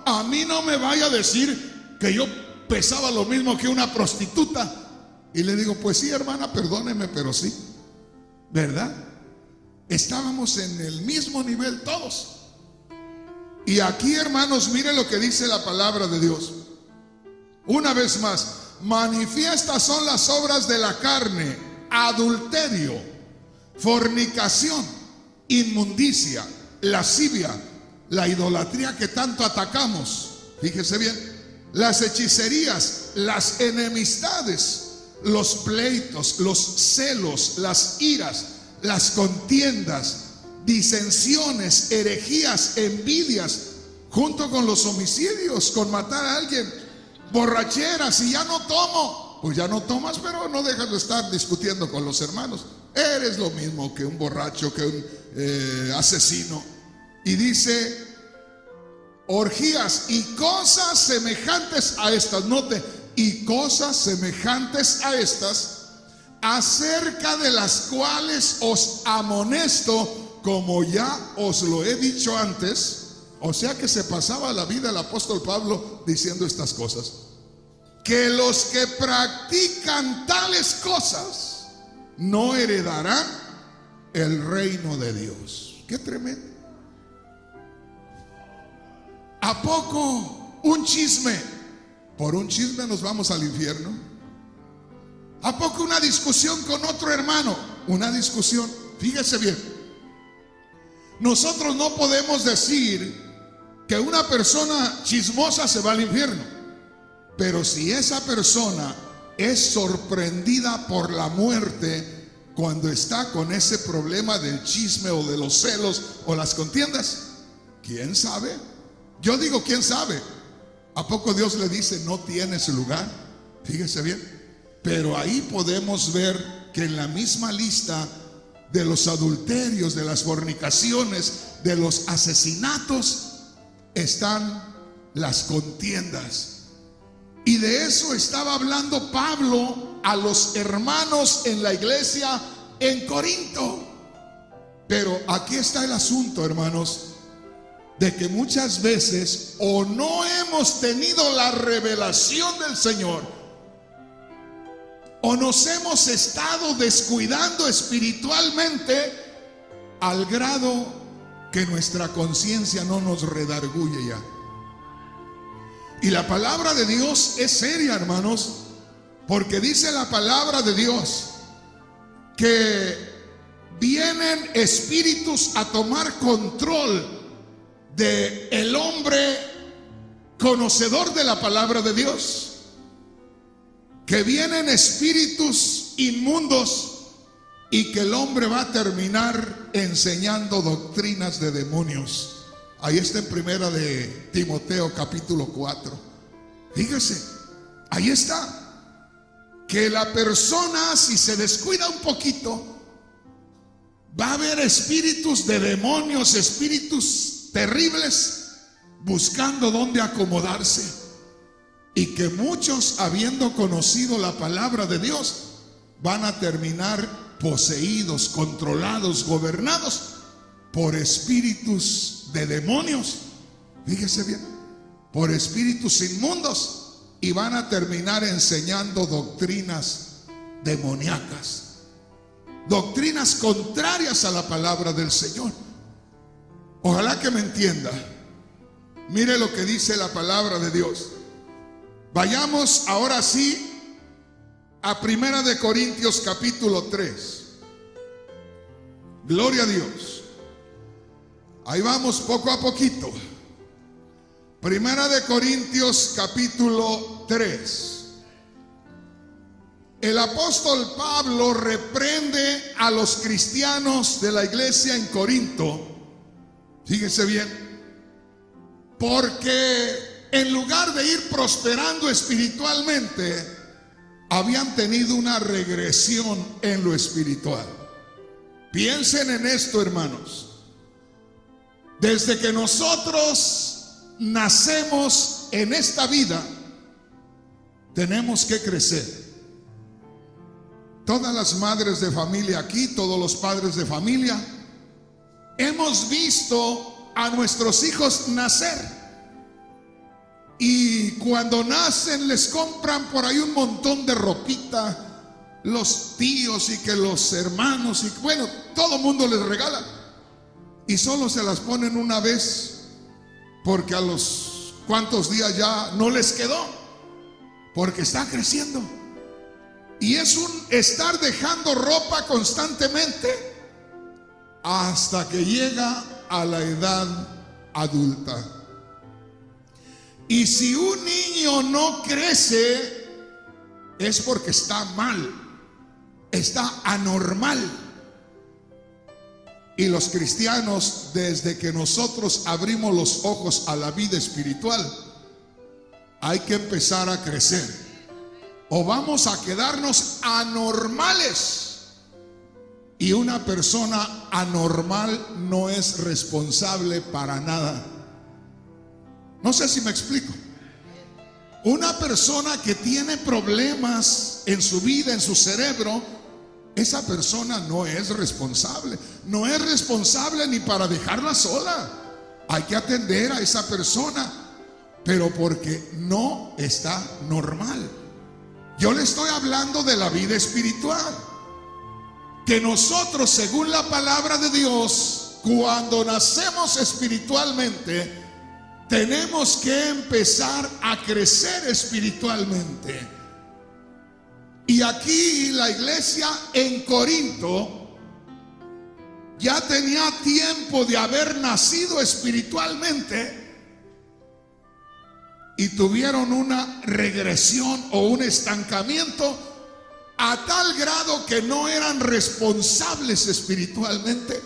a mí no me vaya a decir que yo pesaba lo mismo que una prostituta. Y le digo: pues sí, hermana, perdóneme, pero sí, ¿verdad? Estábamos en el mismo nivel todos. Y aquí, hermanos, mire lo que dice la palabra de Dios. Una vez más: manifiestas son las obras de la carne: adulterio, fornicación, inmundicia, lascivia, la idolatría que tanto atacamos. Fíjese bien: las hechicerías, las enemistades, los pleitos, los celos, las iras, las contiendas, disensiones, herejías, envidias, junto con los homicidios, con matar a alguien, borracheras. Y ya no tomo. Pues ya no tomas, pero no dejas de estar discutiendo con los hermanos. Eres lo mismo que un borracho, que un asesino. Y dice: orgías y cosas semejantes a estas. Note: y cosas semejantes a estas, acerca de las cuales os amonesto, como ya os lo he dicho antes. O sea que se pasaba la vida el apóstol Pablo diciendo estas cosas: que los que practican tales cosas no heredarán el reino de Dios. Qué tremendo. ¿A poco un chisme? ¿Por un chisme nos vamos al infierno? ¿A poco una discusión con otro hermano? Una discusión. Fíjese bien, nosotros no podemos decir que una persona chismosa se va al infierno, pero si esa persona es sorprendida por la muerte cuando está con ese problema del chisme o de los celos o las contiendas, ¿quién sabe? Yo digo: ¿quién sabe? ¿A poco Dios le dice: no tienes lugar? Fíjese bien. Pero ahí podemos ver que en la misma lista de los adulterios, de las fornicaciones, de los asesinatos, están las contiendas. Y de eso estaba hablando Pablo a los hermanos en la iglesia en Corinto. Pero aquí está el asunto, hermanos, de que muchas veces o no hemos tenido la revelación del Señor, o nos hemos estado descuidando espiritualmente al grado que nuestra conciencia no nos redarguye ya. Y la palabra de Dios es seria, hermanos, porque dice la palabra de Dios que vienen espíritus a tomar control de el hombre conocedor de la palabra de Dios. Que vienen espíritus inmundos y que el hombre va a terminar enseñando doctrinas de demonios. Ahí está en primera de Timoteo capítulo 4. Fíjese, ahí está. Que la persona, si se descuida un poquito, va a haber espíritus de demonios, espíritus terribles, buscando dónde acomodarse. Y que muchos, habiendo conocido la palabra de Dios, van a terminar poseídos, controlados, gobernados por espíritus de demonios. Fíjese bien, por espíritus inmundos, y van a terminar enseñando doctrinas demoníacas, doctrinas contrarias a la palabra del Señor. Ojalá que me entienda. Mire lo que dice la palabra de Dios. Vayamos ahora sí a primera de Corintios capítulo 3. Gloria a Dios. Ahí vamos poco a poquito. Primera de Corintios capítulo 3. El apóstol Pablo reprende a los cristianos de la iglesia en Corinto. Fíjese bien, porque en lugar de ir prosperando espiritualmente, habían tenido una regresión en lo espiritual. Piensen en esto, hermanos. Desde que nosotros nacemos en esta vida, tenemos que crecer. Todas las madres de familia aquí, todos los padres de familia, hemos visto a nuestros hijos nacer. Y cuando nacen les compran por ahí un montón de ropita, los tíos y que los hermanos, y bueno, todo el mundo les regala. Y solo se las ponen una vez, porque a los cuantos días ya no les quedó, porque está creciendo. Y es un estar dejando ropa constantemente hasta que llega a la edad adulta. Y si un niño no crece, es porque está mal, está anormal. Y los cristianos, desde que nosotros abrimos los ojos a la vida espiritual, hay que empezar a crecer, o vamos a quedarnos anormales. Y una persona anormal no es responsable para nada. No sé si me explico. Una persona que tiene problemas en su vida, en su cerebro, esa persona no es responsable. No es responsable ni para dejarla sola. Hay que atender a esa persona, pero porque no está normal. Yo le estoy hablando de la vida espiritual. Que nosotros, según la palabra de Dios, cuando nacemos espiritualmente, tenemos que empezar a crecer espiritualmente. Y aquí la iglesia en Corinto ya tenía tiempo de haber nacido espiritualmente y tuvieron una regresión o un estancamiento a tal grado que no eran responsables espiritualmente.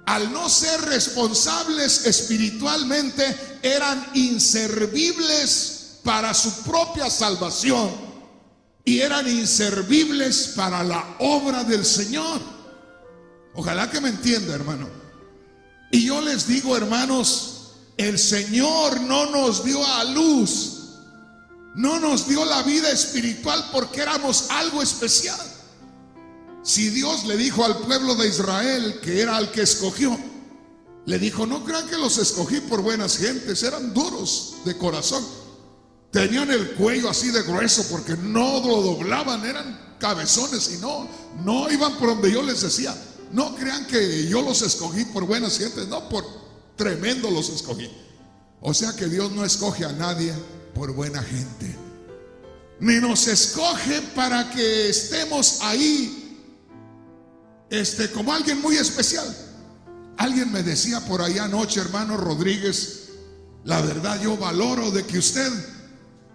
Al no ser responsables espiritualmente, eran inservibles para su propia salvación y eran inservibles para la obra del Señor. Ojalá que me entienda, hermano. Y yo les digo, hermanos, el Señor no nos dio a luz, no nos dio la vida espiritual porque éramos algo especial. Si Dios le dijo al pueblo de Israel, que era al que escogió, le dijo: no crean que los escogí por buenas gentes, eran duros de corazón, tenían el cuello así de grueso porque no lo doblaban, eran cabezones y no iban por donde yo les decía. No crean que yo los escogí por buenas gentes, no, por tremendo los escogí. O sea que Dios no escoge a nadie por buena gente, ni nos escoge para que estemos ahí como alguien muy especial. Alguien me decía por ahí anoche: hermano Rodríguez, la verdad yo valoro de que usted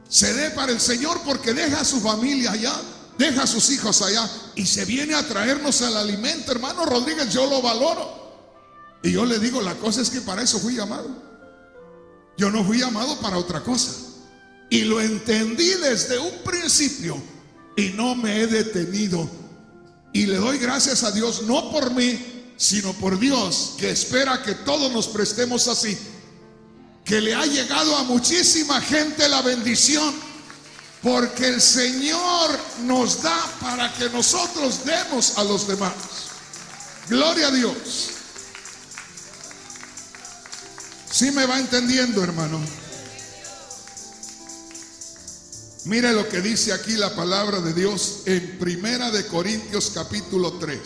se dé para el Señor, porque deja a su familia allá, deja a sus hijos allá y se viene a traernos el alimento. Hermano Rodríguez, yo lo valoro. Y yo le digo, la cosa es que para eso fui llamado. Yo no fui llamado para otra cosa, y lo entendí desde un principio y no me he detenido. Y le doy gracias a Dios, no por mí, sino por Dios, que espera que todos nos prestemos así, que le ha llegado a muchísima gente la bendición, porque el Señor nos da para que nosotros demos a los demás. Gloria a Dios. ¿Sí me va entendiendo, hermano? Mire lo que dice aquí la palabra de Dios en Primera de Corintios capítulo 3.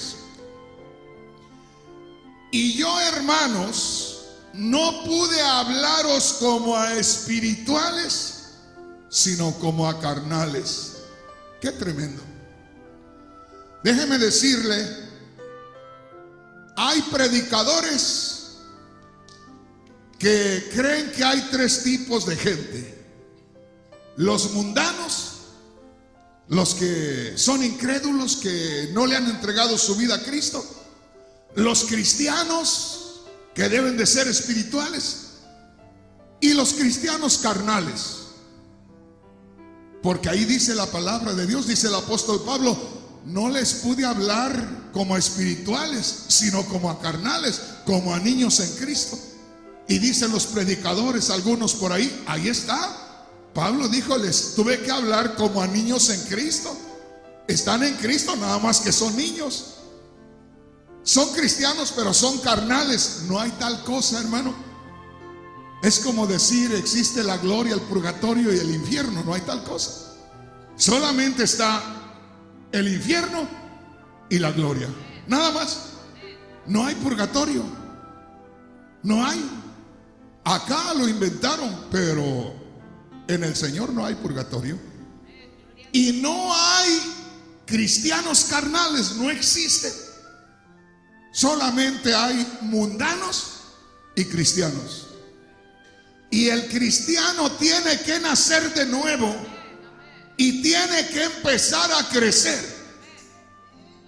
Y yo, hermanos, no pude hablaros como a espirituales, sino como a carnales. Qué tremendo. Déjeme decirle, hay predicadores que creen que hay tres tipos de gente: los mundanos, los que son incrédulos, que no le han entregado su vida a Cristo; los cristianos, que deben de ser espirituales; y los cristianos carnales. Porque ahí dice la palabra de Dios, dice el apóstol Pablo: no les pude hablar como a espirituales, sino como a carnales, como a niños en Cristo. Y dicen los predicadores, algunos por ahí, ahí está, Pablo dijo: les tuve que hablar como a niños en Cristo. Están en Cristo, nada más que son niños. Son cristianos, pero son carnales. No hay tal cosa, hermano. Es como decir, existe la gloria, el purgatorio y el infierno. No hay tal cosa. Solamente está el infierno y la gloria, nada más. No hay purgatorio, no hay. Acá lo inventaron, pero en el Señor no hay purgatorio. Y no hay cristianos carnales, no existen. Solamente hay mundanos y cristianos. Y el cristiano tiene que nacer de nuevo y tiene que empezar a crecer.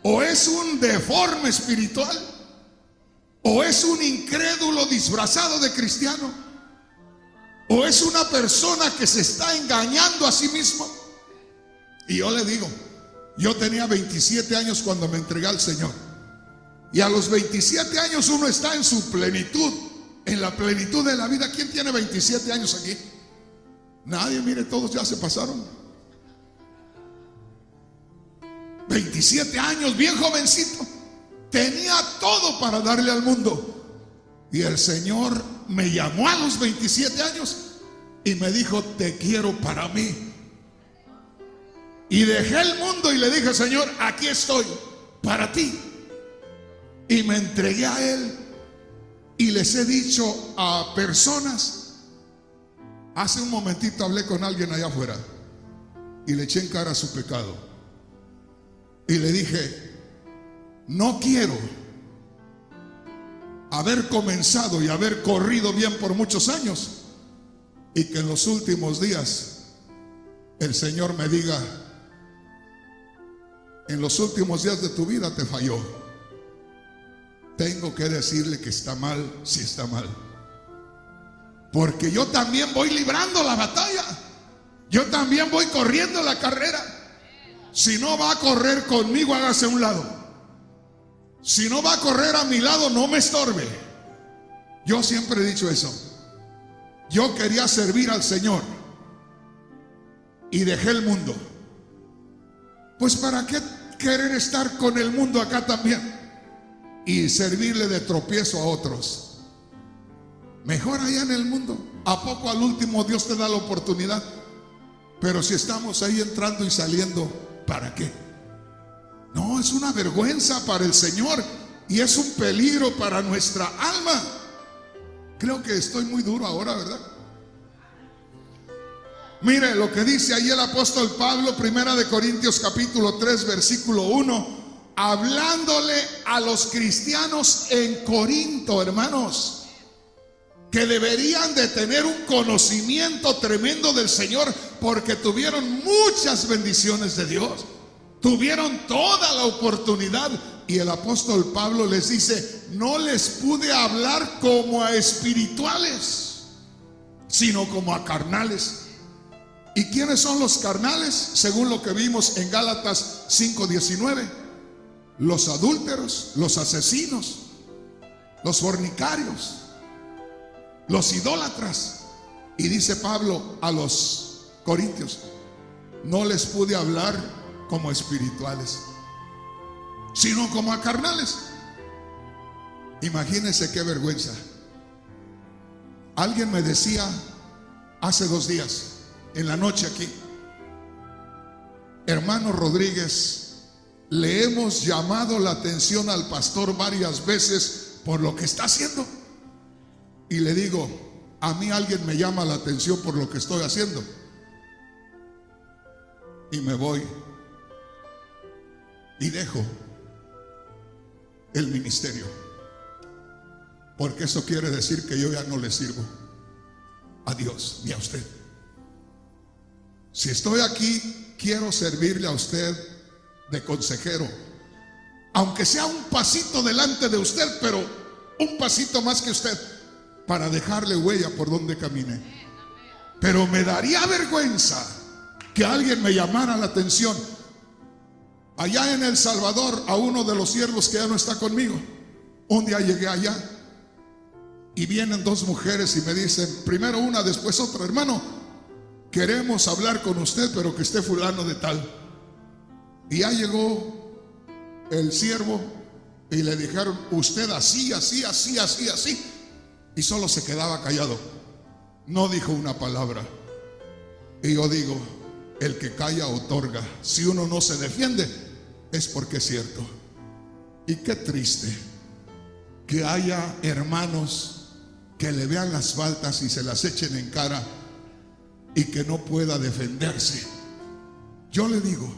O es un deforme espiritual, o es un incrédulo disfrazado de cristiano, o es una persona que se está engañando a sí mismo. Y yo le digo, yo tenía 27 años cuando me entregué al Señor, y a los 27 años uno está en su plenitud, en la plenitud de la vida. ¿Quién tiene 27 años aquí? Nadie. Mire, todos ya se pasaron. 27 años, bien jovencito, tenía todo para darle al mundo. Y el Señor me llamó a los 27 años y me dijo: te quiero para mí. Y dejé el mundo y le dije: Señor, aquí estoy para ti. Y me entregué a Él. Y les he dicho a personas, hace un momentito hablé con alguien allá afuera y le eché en cara su pecado. Y le dije: no quiero haber comenzado y haber corrido bien por muchos años y que en los últimos días el Señor me diga: en los últimos días de tu vida te falló. Tengo que decirle que está mal, si está mal. Porque yo también voy librando la batalla. Yo también voy corriendo la carrera. Si no va a correr conmigo, hágase a un lado. Si no va a correr a mi lado, no me estorbe. Yo siempre he dicho eso. Yo quería servir al Señor y dejé el mundo. Pues ¿para qué querer estar con el mundo acá también y servirle de tropiezo a otros? Mejor allá en el mundo. ¿A poco al último Dios te da la oportunidad? Pero si estamos ahí entrando y saliendo, ¿para qué? No, es una vergüenza para el Señor y es un peligro para nuestra alma. Creo que estoy muy duro ahora, ¿verdad? Mire lo que dice ahí el apóstol Pablo, 1 Corintios capítulo 3, versículo 1, hablándole a los cristianos en Corinto, hermanos, que deberían de tener un conocimiento tremendo del Señor, porque tuvieron muchas bendiciones de Dios, tuvieron toda la oportunidad. Y el apóstol Pablo les dice: no les pude hablar como a espirituales, sino como a carnales. ¿Y quiénes son los carnales? Según lo que vimos en Gálatas 5:19, los adúlteros, los asesinos, los fornicarios, los idólatras. Y dice Pablo a los corintios: no les pude hablar como espirituales, sino como a carnales. Imagínense qué vergüenza. Alguien me decía hace 2 días, en la noche aquí: hermano Rodríguez, le hemos llamado la atención al pastor varias veces por lo que está haciendo. Y le digo: a mí alguien me llama la atención por lo que estoy haciendo, y me voy y dejo el ministerio, porque eso quiere decir que yo ya no le sirvo a Dios ni a usted. Si estoy aquí, quiero servirle a usted de consejero, aunque sea un pasito delante de usted, pero un pasito más que usted, para dejarle huella por donde camine. Pero me daría vergüenza que alguien me llamara la atención. Allá en El Salvador, a uno de los siervos que ya no está conmigo, un día llegué allá y vienen 2 mujeres y me dicen, primero una, después otra: hermano, queremos hablar con usted, pero que esté fulano de tal. Y ya llegó el siervo y le dijeron: usted así, así, así, así, así. Y solo se quedaba callado, no dijo una palabra. Y yo digo: el que calla otorga. Si uno no se defiende, es porque es cierto. Y qué triste que haya hermanos que le vean las faltas y se las echen en cara y que no pueda defenderse. Yo le digo,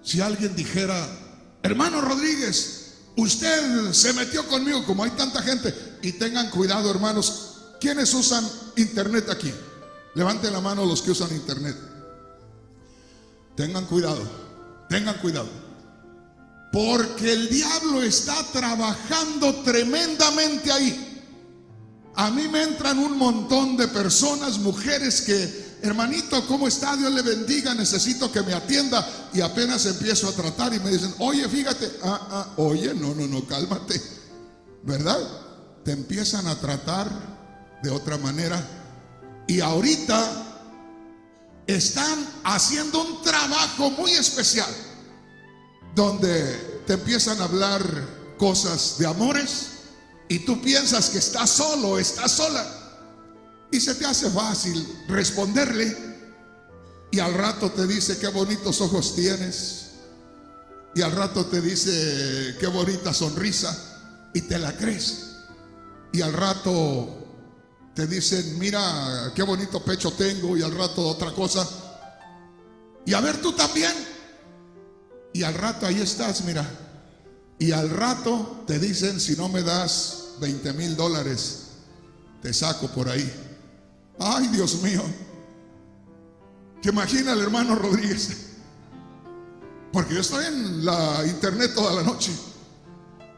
si alguien dijera: hermano Rodríguez, usted se metió conmigo, como hay tanta gente. Y tengan cuidado, hermanos, ¿quiénes usan internet aquí? Levanten la mano los que usan internet. Tengan cuidado, porque el diablo está trabajando tremendamente ahí. A mí me entran un montón de personas, mujeres que: hermanito, ¿cómo está? Dios le bendiga, necesito que me atienda. Y apenas empiezo a tratar y me dicen: oye, fíjate. Oye, no, cálmate, ¿verdad? Te empiezan a tratar de otra manera. Y ahorita están haciendo un trabajo muy especial, donde te empiezan a hablar cosas de amores y tú piensas que estás solo, estás sola, y se te hace fácil responderle. Y al rato te dice: qué bonitos ojos tienes. Y al rato te dice: qué bonita sonrisa. Y te la crees. Y al rato te dicen: mira qué bonito pecho tengo. Y al rato otra cosa. Y a ver, tú también. Y al rato ahí estás, mira. Y al rato te dicen: si no me das $20,000, te saco por ahí. Ay, Dios mío. ¿Te imaginas el hermano Rodríguez? Porque yo estoy en la internet toda la noche.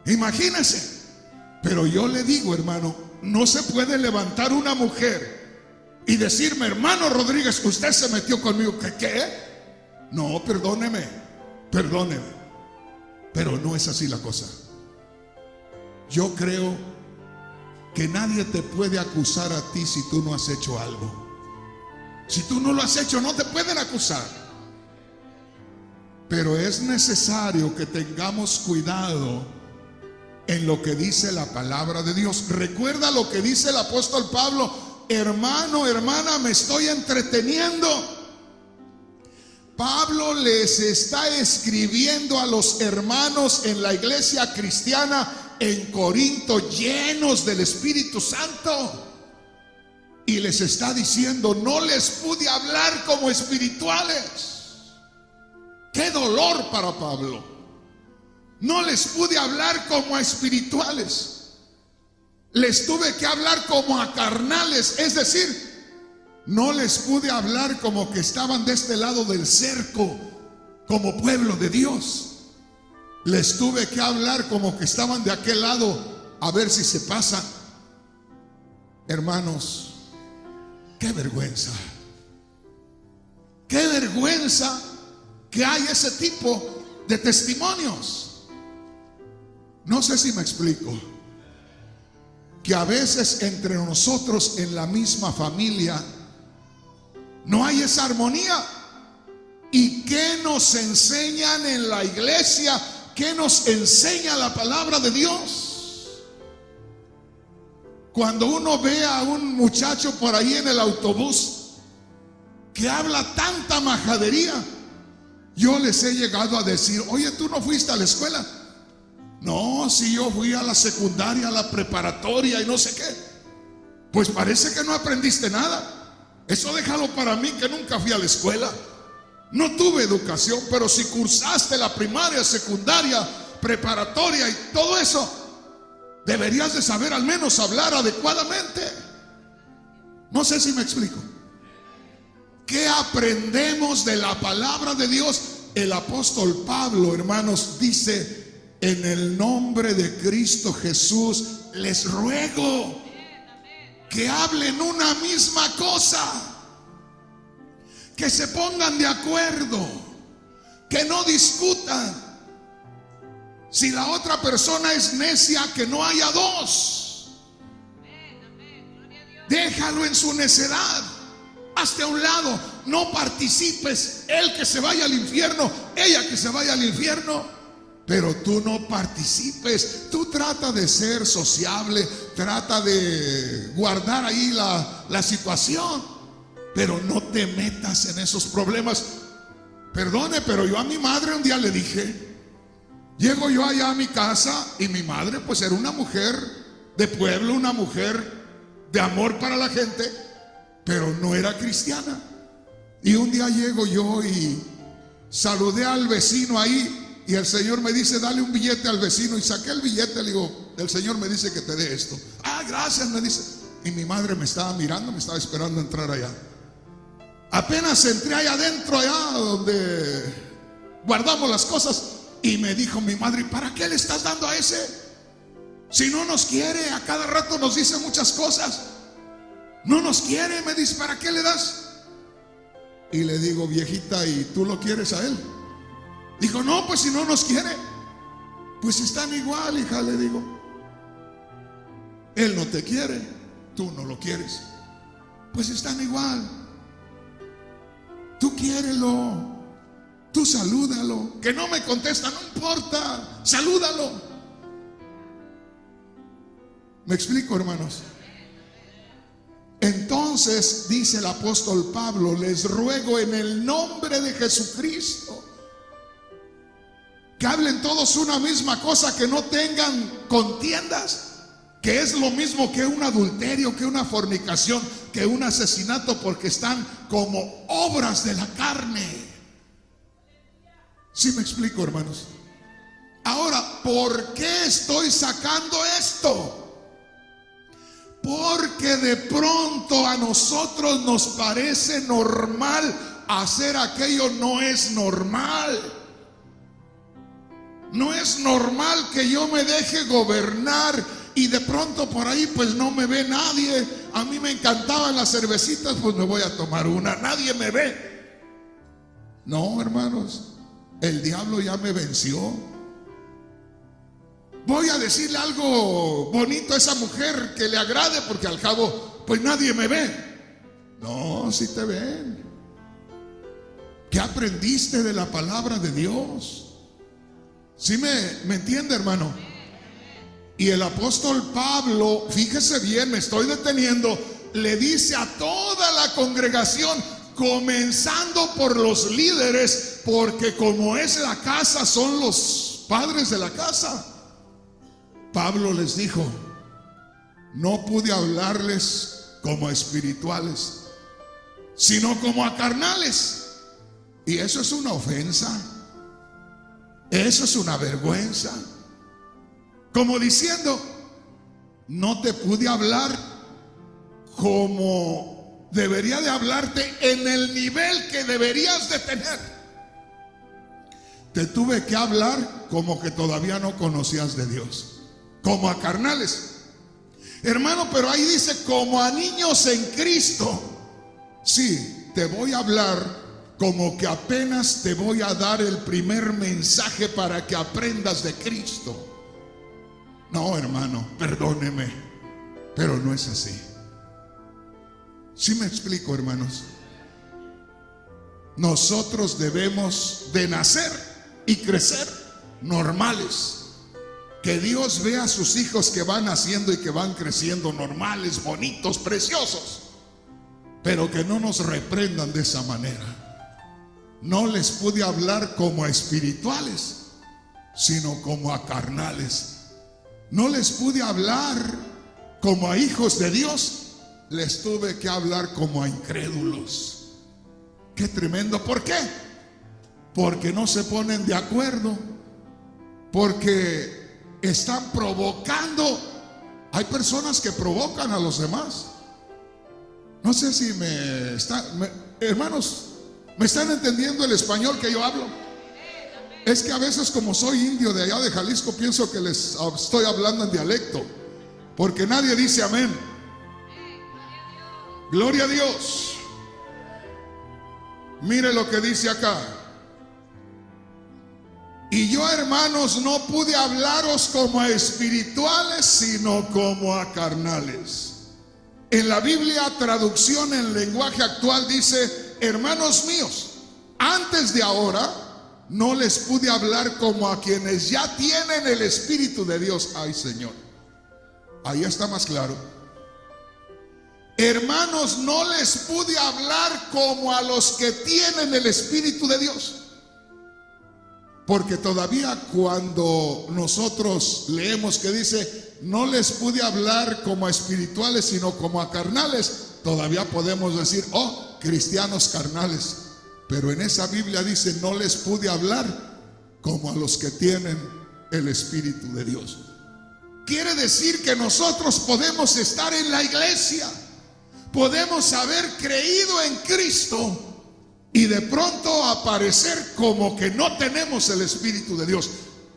Imagínense. Pero yo le digo, hermano, no se puede levantar una mujer y decirme: hermano Rodríguez, usted se metió conmigo. ¿Qué? No, perdóneme, pero no es así la cosa. Yo creo que nadie te puede acusar a ti si tú no has hecho algo. Si tú no lo has hecho, no te pueden acusar. Pero es necesario que tengamos cuidado en lo que dice la palabra de Dios. Recuerda lo que dice el apóstol Pablo: hermano, hermana, me estoy entreteniendo. Pablo les está escribiendo a los hermanos en la iglesia cristiana en Corinto, llenos del Espíritu Santo, y les está diciendo: no les pude hablar como espirituales. Qué dolor para Pablo. No les pude hablar como a espirituales, les tuve que hablar como a carnales. Es decir, no les pude hablar como que estaban de este lado del cerco, como pueblo de Dios. Les tuve que hablar como que estaban de aquel lado, a ver si se pasan. Hermanos, qué vergüenza. Qué vergüenza que hay ese tipo de testimonios. No sé si me explico. Que a veces entre nosotros en la misma familia no hay esa armonía. ¿Y qué nos enseñan en la iglesia? ¿Qué nos enseña la palabra de Dios? Cuando uno ve a un muchacho por ahí en el autobús que habla tanta majadería, yo les he llegado a decir: oye, ¿tú no fuiste a la escuela? No, si yo fui a la secundaria, a la preparatoria y no sé qué. Pues parece que no aprendiste nada. Eso déjalo para mí, que nunca fui a la escuela. No tuve educación, pero si cursaste la primaria, secundaria, preparatoria y todo eso, deberías de saber al menos hablar adecuadamente. No sé si me explico. ¿Qué aprendemos de la palabra de Dios? El apóstol Pablo, hermanos, dice: en el nombre de Cristo Jesús les ruego que hablen una misma cosa, que se pongan de acuerdo, que no discutan. Si la otra persona es necia, que no haya dos. Déjalo en su necedad. Hazte a un lado, no participes. Él que se vaya al infierno, ella que se vaya al infierno, pero tú no participes. Tú trata de ser sociable, trata de guardar ahí la situación, pero no te metas en esos problemas. Perdone, pero yo a mi madre un día le dije, llego yo allá a mi casa y mi madre pues era una mujer de pueblo, una mujer de amor para la gente, pero no era cristiana. Y un día llego yo y saludé al vecino ahí, y el Señor me dice: dale un billete al vecino. Y saqué el billete, le digo: el Señor me dice que te dé esto. Ah, gracias, me dice. Y mi madre me estaba mirando, me estaba esperando entrar allá. Apenas entré allá adentro, allá donde guardamos las cosas, y me dijo mi madre: ¿para qué le estás dando a ese? Si no nos quiere, a cada rato nos dice muchas cosas. No nos quiere, me dice, ¿para qué le das? Y le digo: viejita, ¿y tú lo quieres a él? Dijo: no, pues si no nos quiere, pues están igual, hija, le digo. Él no te quiere, tú no lo quieres, pues están igual. Tú quiérelo, tú salúdalo. Que no me contesta, no importa, salúdalo. ¿Me explico, hermanos? Entonces dice el apóstol Pablo: les ruego en el nombre de Jesucristo que hablen todos una misma cosa, que no tengan contiendas, que es lo mismo que un adulterio, que una fornicación, que un asesinato, porque están como obras de la carne. ¿Sí me explico, hermanos? Ahora, ¿por qué estoy sacando esto? Porque de pronto a nosotros nos parece normal hacer aquello. No es normal. No es normal que yo me deje gobernar y de pronto por ahí pues no me ve nadie. A mí me encantaban las cervecitas, pues me voy a tomar una. Nadie me ve. No, hermanos, el diablo ya me venció. Voy a decirle algo bonito a esa mujer que le agrade, porque al cabo pues nadie me ve. No, si te ven. ¿Qué aprendiste de la palabra de Dios? ¿Sí me entiende, hermano? Y el apóstol Pablo, fíjese bien, me estoy deteniendo, le dice a toda la congregación, comenzando por los líderes, porque como es la casa, son los padres de la casa. Pablo les dijo: no pude hablarles como a espirituales, sino como a carnales. Y eso es una ofensa, eso es una vergüenza. Como diciendo, no te pude hablar como debería de hablarte, en el nivel que deberías de tener. Te tuve que hablar como que todavía no conocías de Dios, como a carnales. Hermano, pero ahí dice como a niños en Cristo. Sí, te voy a hablar como que apenas te voy a dar el primer mensaje para que aprendas de Cristo. No, hermano, perdóneme, pero no es así. ¿Sí me explico, hermanos? Nosotros debemos de nacer y crecer normales. Que Dios vea a sus hijos que van naciendo y que van creciendo normales, bonitos, preciosos, pero que no nos reprendan de esa manera. No les pude hablar como a espirituales, sino como a carnales. No les pude hablar como a hijos de Dios, les tuve que hablar como a incrédulos. Qué tremendo. ¿Por qué? Porque no se ponen de acuerdo, porque están provocando. Hay personas que provocan a los demás. No sé si hermanos, ¿me están entendiendo el español que yo hablo? Es que a veces, como soy indio de allá de Jalisco, pienso que les estoy hablando en dialecto, porque nadie dice amén. Gloria a Dios. Mire lo que dice acá. Y yo, hermanos, no pude hablaros como a espirituales, sino como a carnales. En la Biblia, traducción en lenguaje actual, dice: hermanos míos, antes de ahora no les pude hablar como a quienes ya tienen el Espíritu de Dios. Ay, Señor, ahí está más claro. Hermanos, no les pude hablar como a los que tienen el Espíritu de Dios. Porque todavía cuando nosotros leemos que dice: no les pude hablar como a espirituales, sino como a carnales, todavía podemos decir: oh, cristianos carnales. Pero en esa Biblia dice: no les pude hablar como a los que tienen el Espíritu de Dios. Quiere decir que nosotros podemos estar en la iglesia, podemos haber creído en Cristo y de pronto aparecer como que no tenemos el Espíritu de Dios.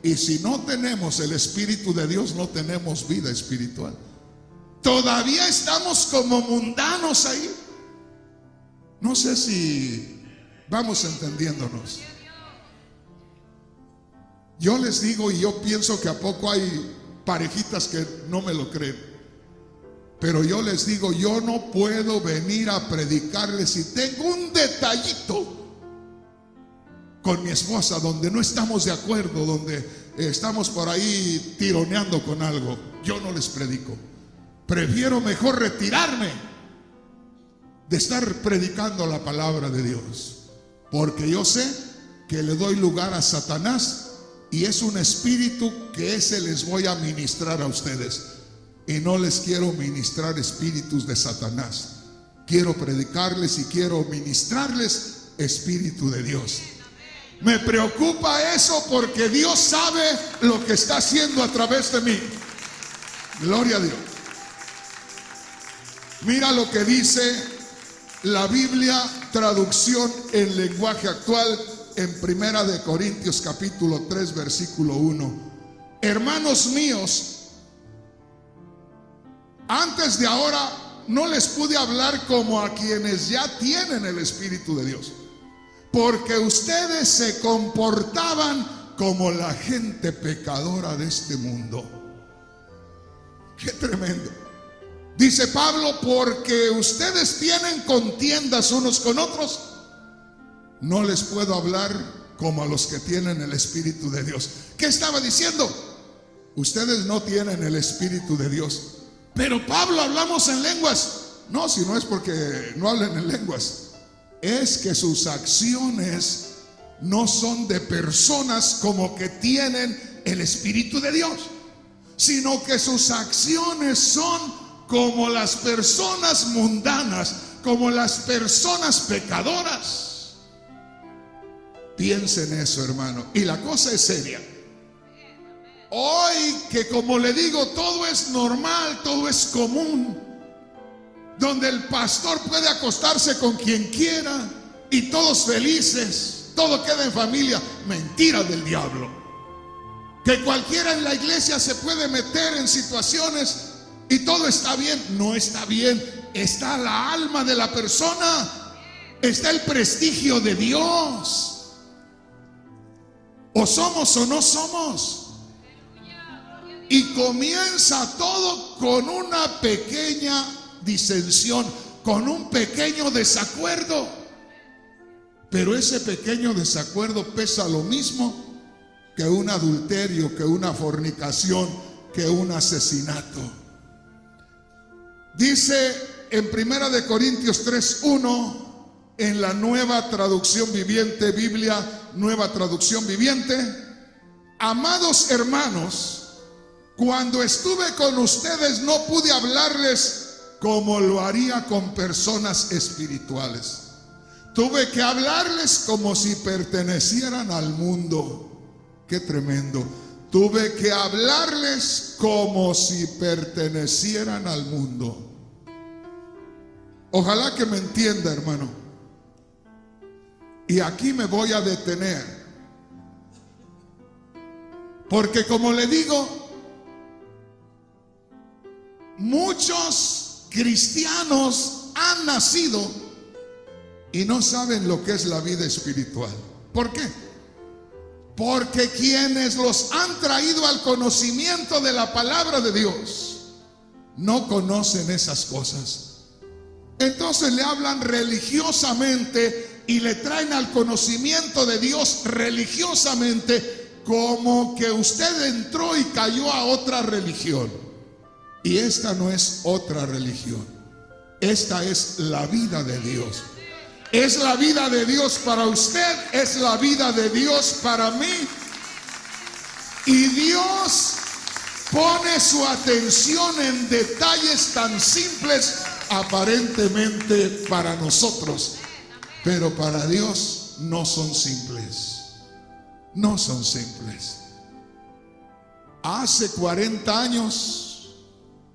Y si no tenemos el Espíritu de Dios, no tenemos vida espiritual. Todavía estamos como mundanos ahí. No sé si vamos entendiéndonos. Yo les digo, y yo pienso que a poco hay parejitas que no me lo creen, pero yo les digo: yo no puedo venir a predicarles si tengo un detallito con mi esposa donde no estamos de acuerdo, donde estamos por ahí tironeando con algo. Yo no les predico. Prefiero mejor retirarme de estar predicando la palabra de Dios, porque yo sé que le doy lugar a Satanás, y es un espíritu que ese les voy a ministrar a ustedes. Y no les quiero ministrar espíritus de Satanás. Quiero predicarles y quiero ministrarles espíritu de Dios. Me preocupa eso, porque Dios sabe lo que está haciendo a través de mí. Gloria a Dios. Mira lo que dice la Biblia, traducción en lenguaje actual, en Primera de Corintios capítulo 3 versículo 1. Hermanos míos, antes de ahora no les pude hablar como a quienes ya tienen el Espíritu de Dios, porque ustedes se comportaban como la gente pecadora de este mundo. Qué tremendo. Dice Pablo, porque ustedes tienen contiendas unos con otros, no les puedo hablar como a los que tienen el Espíritu de Dios. ¿Qué estaba diciendo? Ustedes no tienen el Espíritu de Dios. Pero Pablo, hablamos en lenguas. No, si no es porque no hablen en lenguas, es que sus acciones no son de personas como que tienen el Espíritu de Dios, sino que sus acciones son como las personas mundanas, como las personas pecadoras. Piensen eso, hermano. Y la cosa es seria. Hoy, que como le digo, todo es normal, todo es común, donde el pastor puede acostarse con quien quiera y todos felices, todo queda en familia. Mentira del diablo. Que cualquiera en la iglesia se puede meter en situaciones y todo está bien. No está bien. Está la alma de la persona, está el prestigio de Dios. O somos o no somos. Y comienza todo con una pequeña disensión, con un pequeño desacuerdo. Pero ese pequeño desacuerdo pesa lo mismo que un adulterio, que una fornicación, que un asesinato. Dice en 1 Corintios 3:1, en la Nueva Traducción Viviente, Biblia Nueva Traducción Viviente: amados hermanos, cuando estuve con ustedes no pude hablarles como lo haría con personas espirituales. Tuve que hablarles como si pertenecieran al mundo. Qué tremendo. Tuve que hablarles como si pertenecieran al mundo. Ojalá que me entienda, hermano. Y aquí me voy a detener, porque como le digo, muchos cristianos han nacido y no saben lo que es la vida espiritual. ¿Por qué? Porque quienes los han traído al conocimiento de la palabra de Dios no conocen esas cosas. Entonces le hablan religiosamente y le traen al conocimiento de Dios religiosamente, como que usted entró y cayó a otra religión. Y esta no es otra religión. Esta es la vida de Dios. Es la vida de Dios para usted, es la vida de Dios para mí. Y Dios pone su atención en detalles tan simples aparentemente para nosotros, pero para Dios no son simples. No son simples. Hace 40 años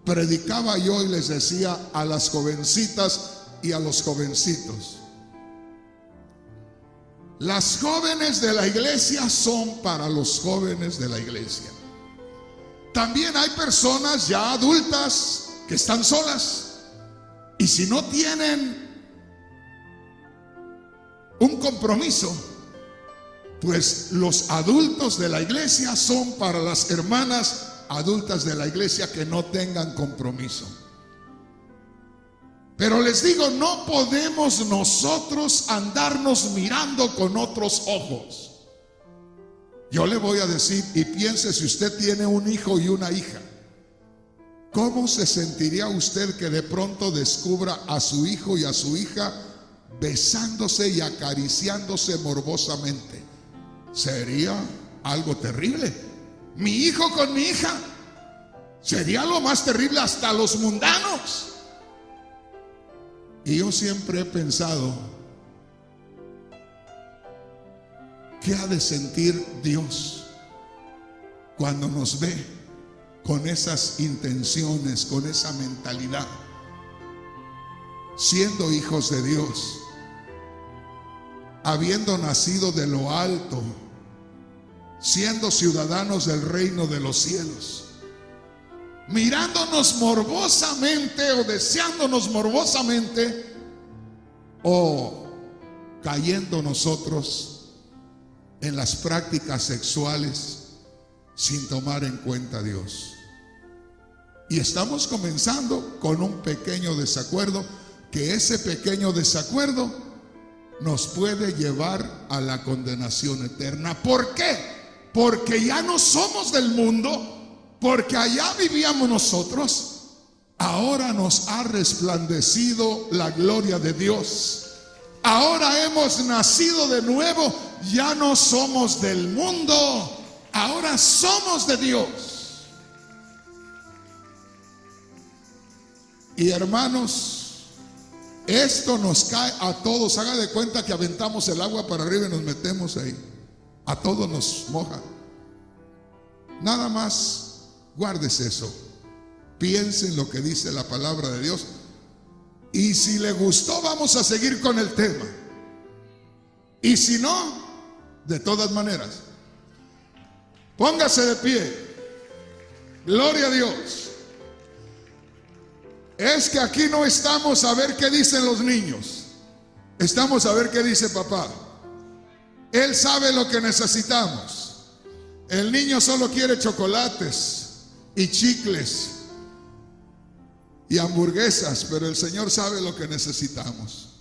predicaba yo y les decía a las jovencitas y a los jovencitos: las jóvenes de la iglesia son para los jóvenes de la iglesia. También hay personas ya adultas que están solas, y si no tienen un compromiso, pues los adultos de la iglesia son para las hermanas adultas de la iglesia que no tengan compromiso. Pero les digo, no podemos nosotros andarnos mirando con otros ojos. Yo le voy a decir, y piense, si usted tiene un hijo y una hija, ¿cómo se sentiría usted que de pronto descubra a su hijo y a su hija besándose y acariciándose morbosamente? Sería algo terrible. Mi hijo con mi hija sería lo más terrible, hasta los mundanos. Y yo siempre he pensado, ¿qué ha de sentir Dios cuando nos ve con esas intenciones, con esa mentalidad, siendo hijos de Dios, habiendo nacido de lo alto, siendo ciudadanos del reino de los cielos, mirándonos morbosamente o deseándonos morbosamente, o cayendo nosotros en las prácticas sexuales sin tomar en cuenta a Dios. Y estamos comenzando con un pequeño desacuerdo, que ese pequeño desacuerdo nos puede llevar a la condenación eterna. ¿Por qué? Porque ya no somos del mundo, porque allá vivíamos nosotros. Ahora nos ha resplandecido la gloria de Dios. Ahora hemos nacido de nuevo, ya no somos del mundo, ahora somos de Dios. Y hermanos, esto nos cae a todos. Haga de cuenta que aventamos el agua para arriba y nos metemos ahí. A todos nos moja. Nada más guárdese eso. Piense en lo que dice la palabra de Dios. Y si le gustó, vamos a seguir con el tema. Y si no, de todas maneras, póngase de pie. Gloria a Dios. Es que aquí no estamos a ver qué dicen los niños. Estamos a ver qué dice papá. Él sabe lo que necesitamos. El niño solo quiere chocolates y chicles y hamburguesas, pero el Señor sabe lo que necesitamos.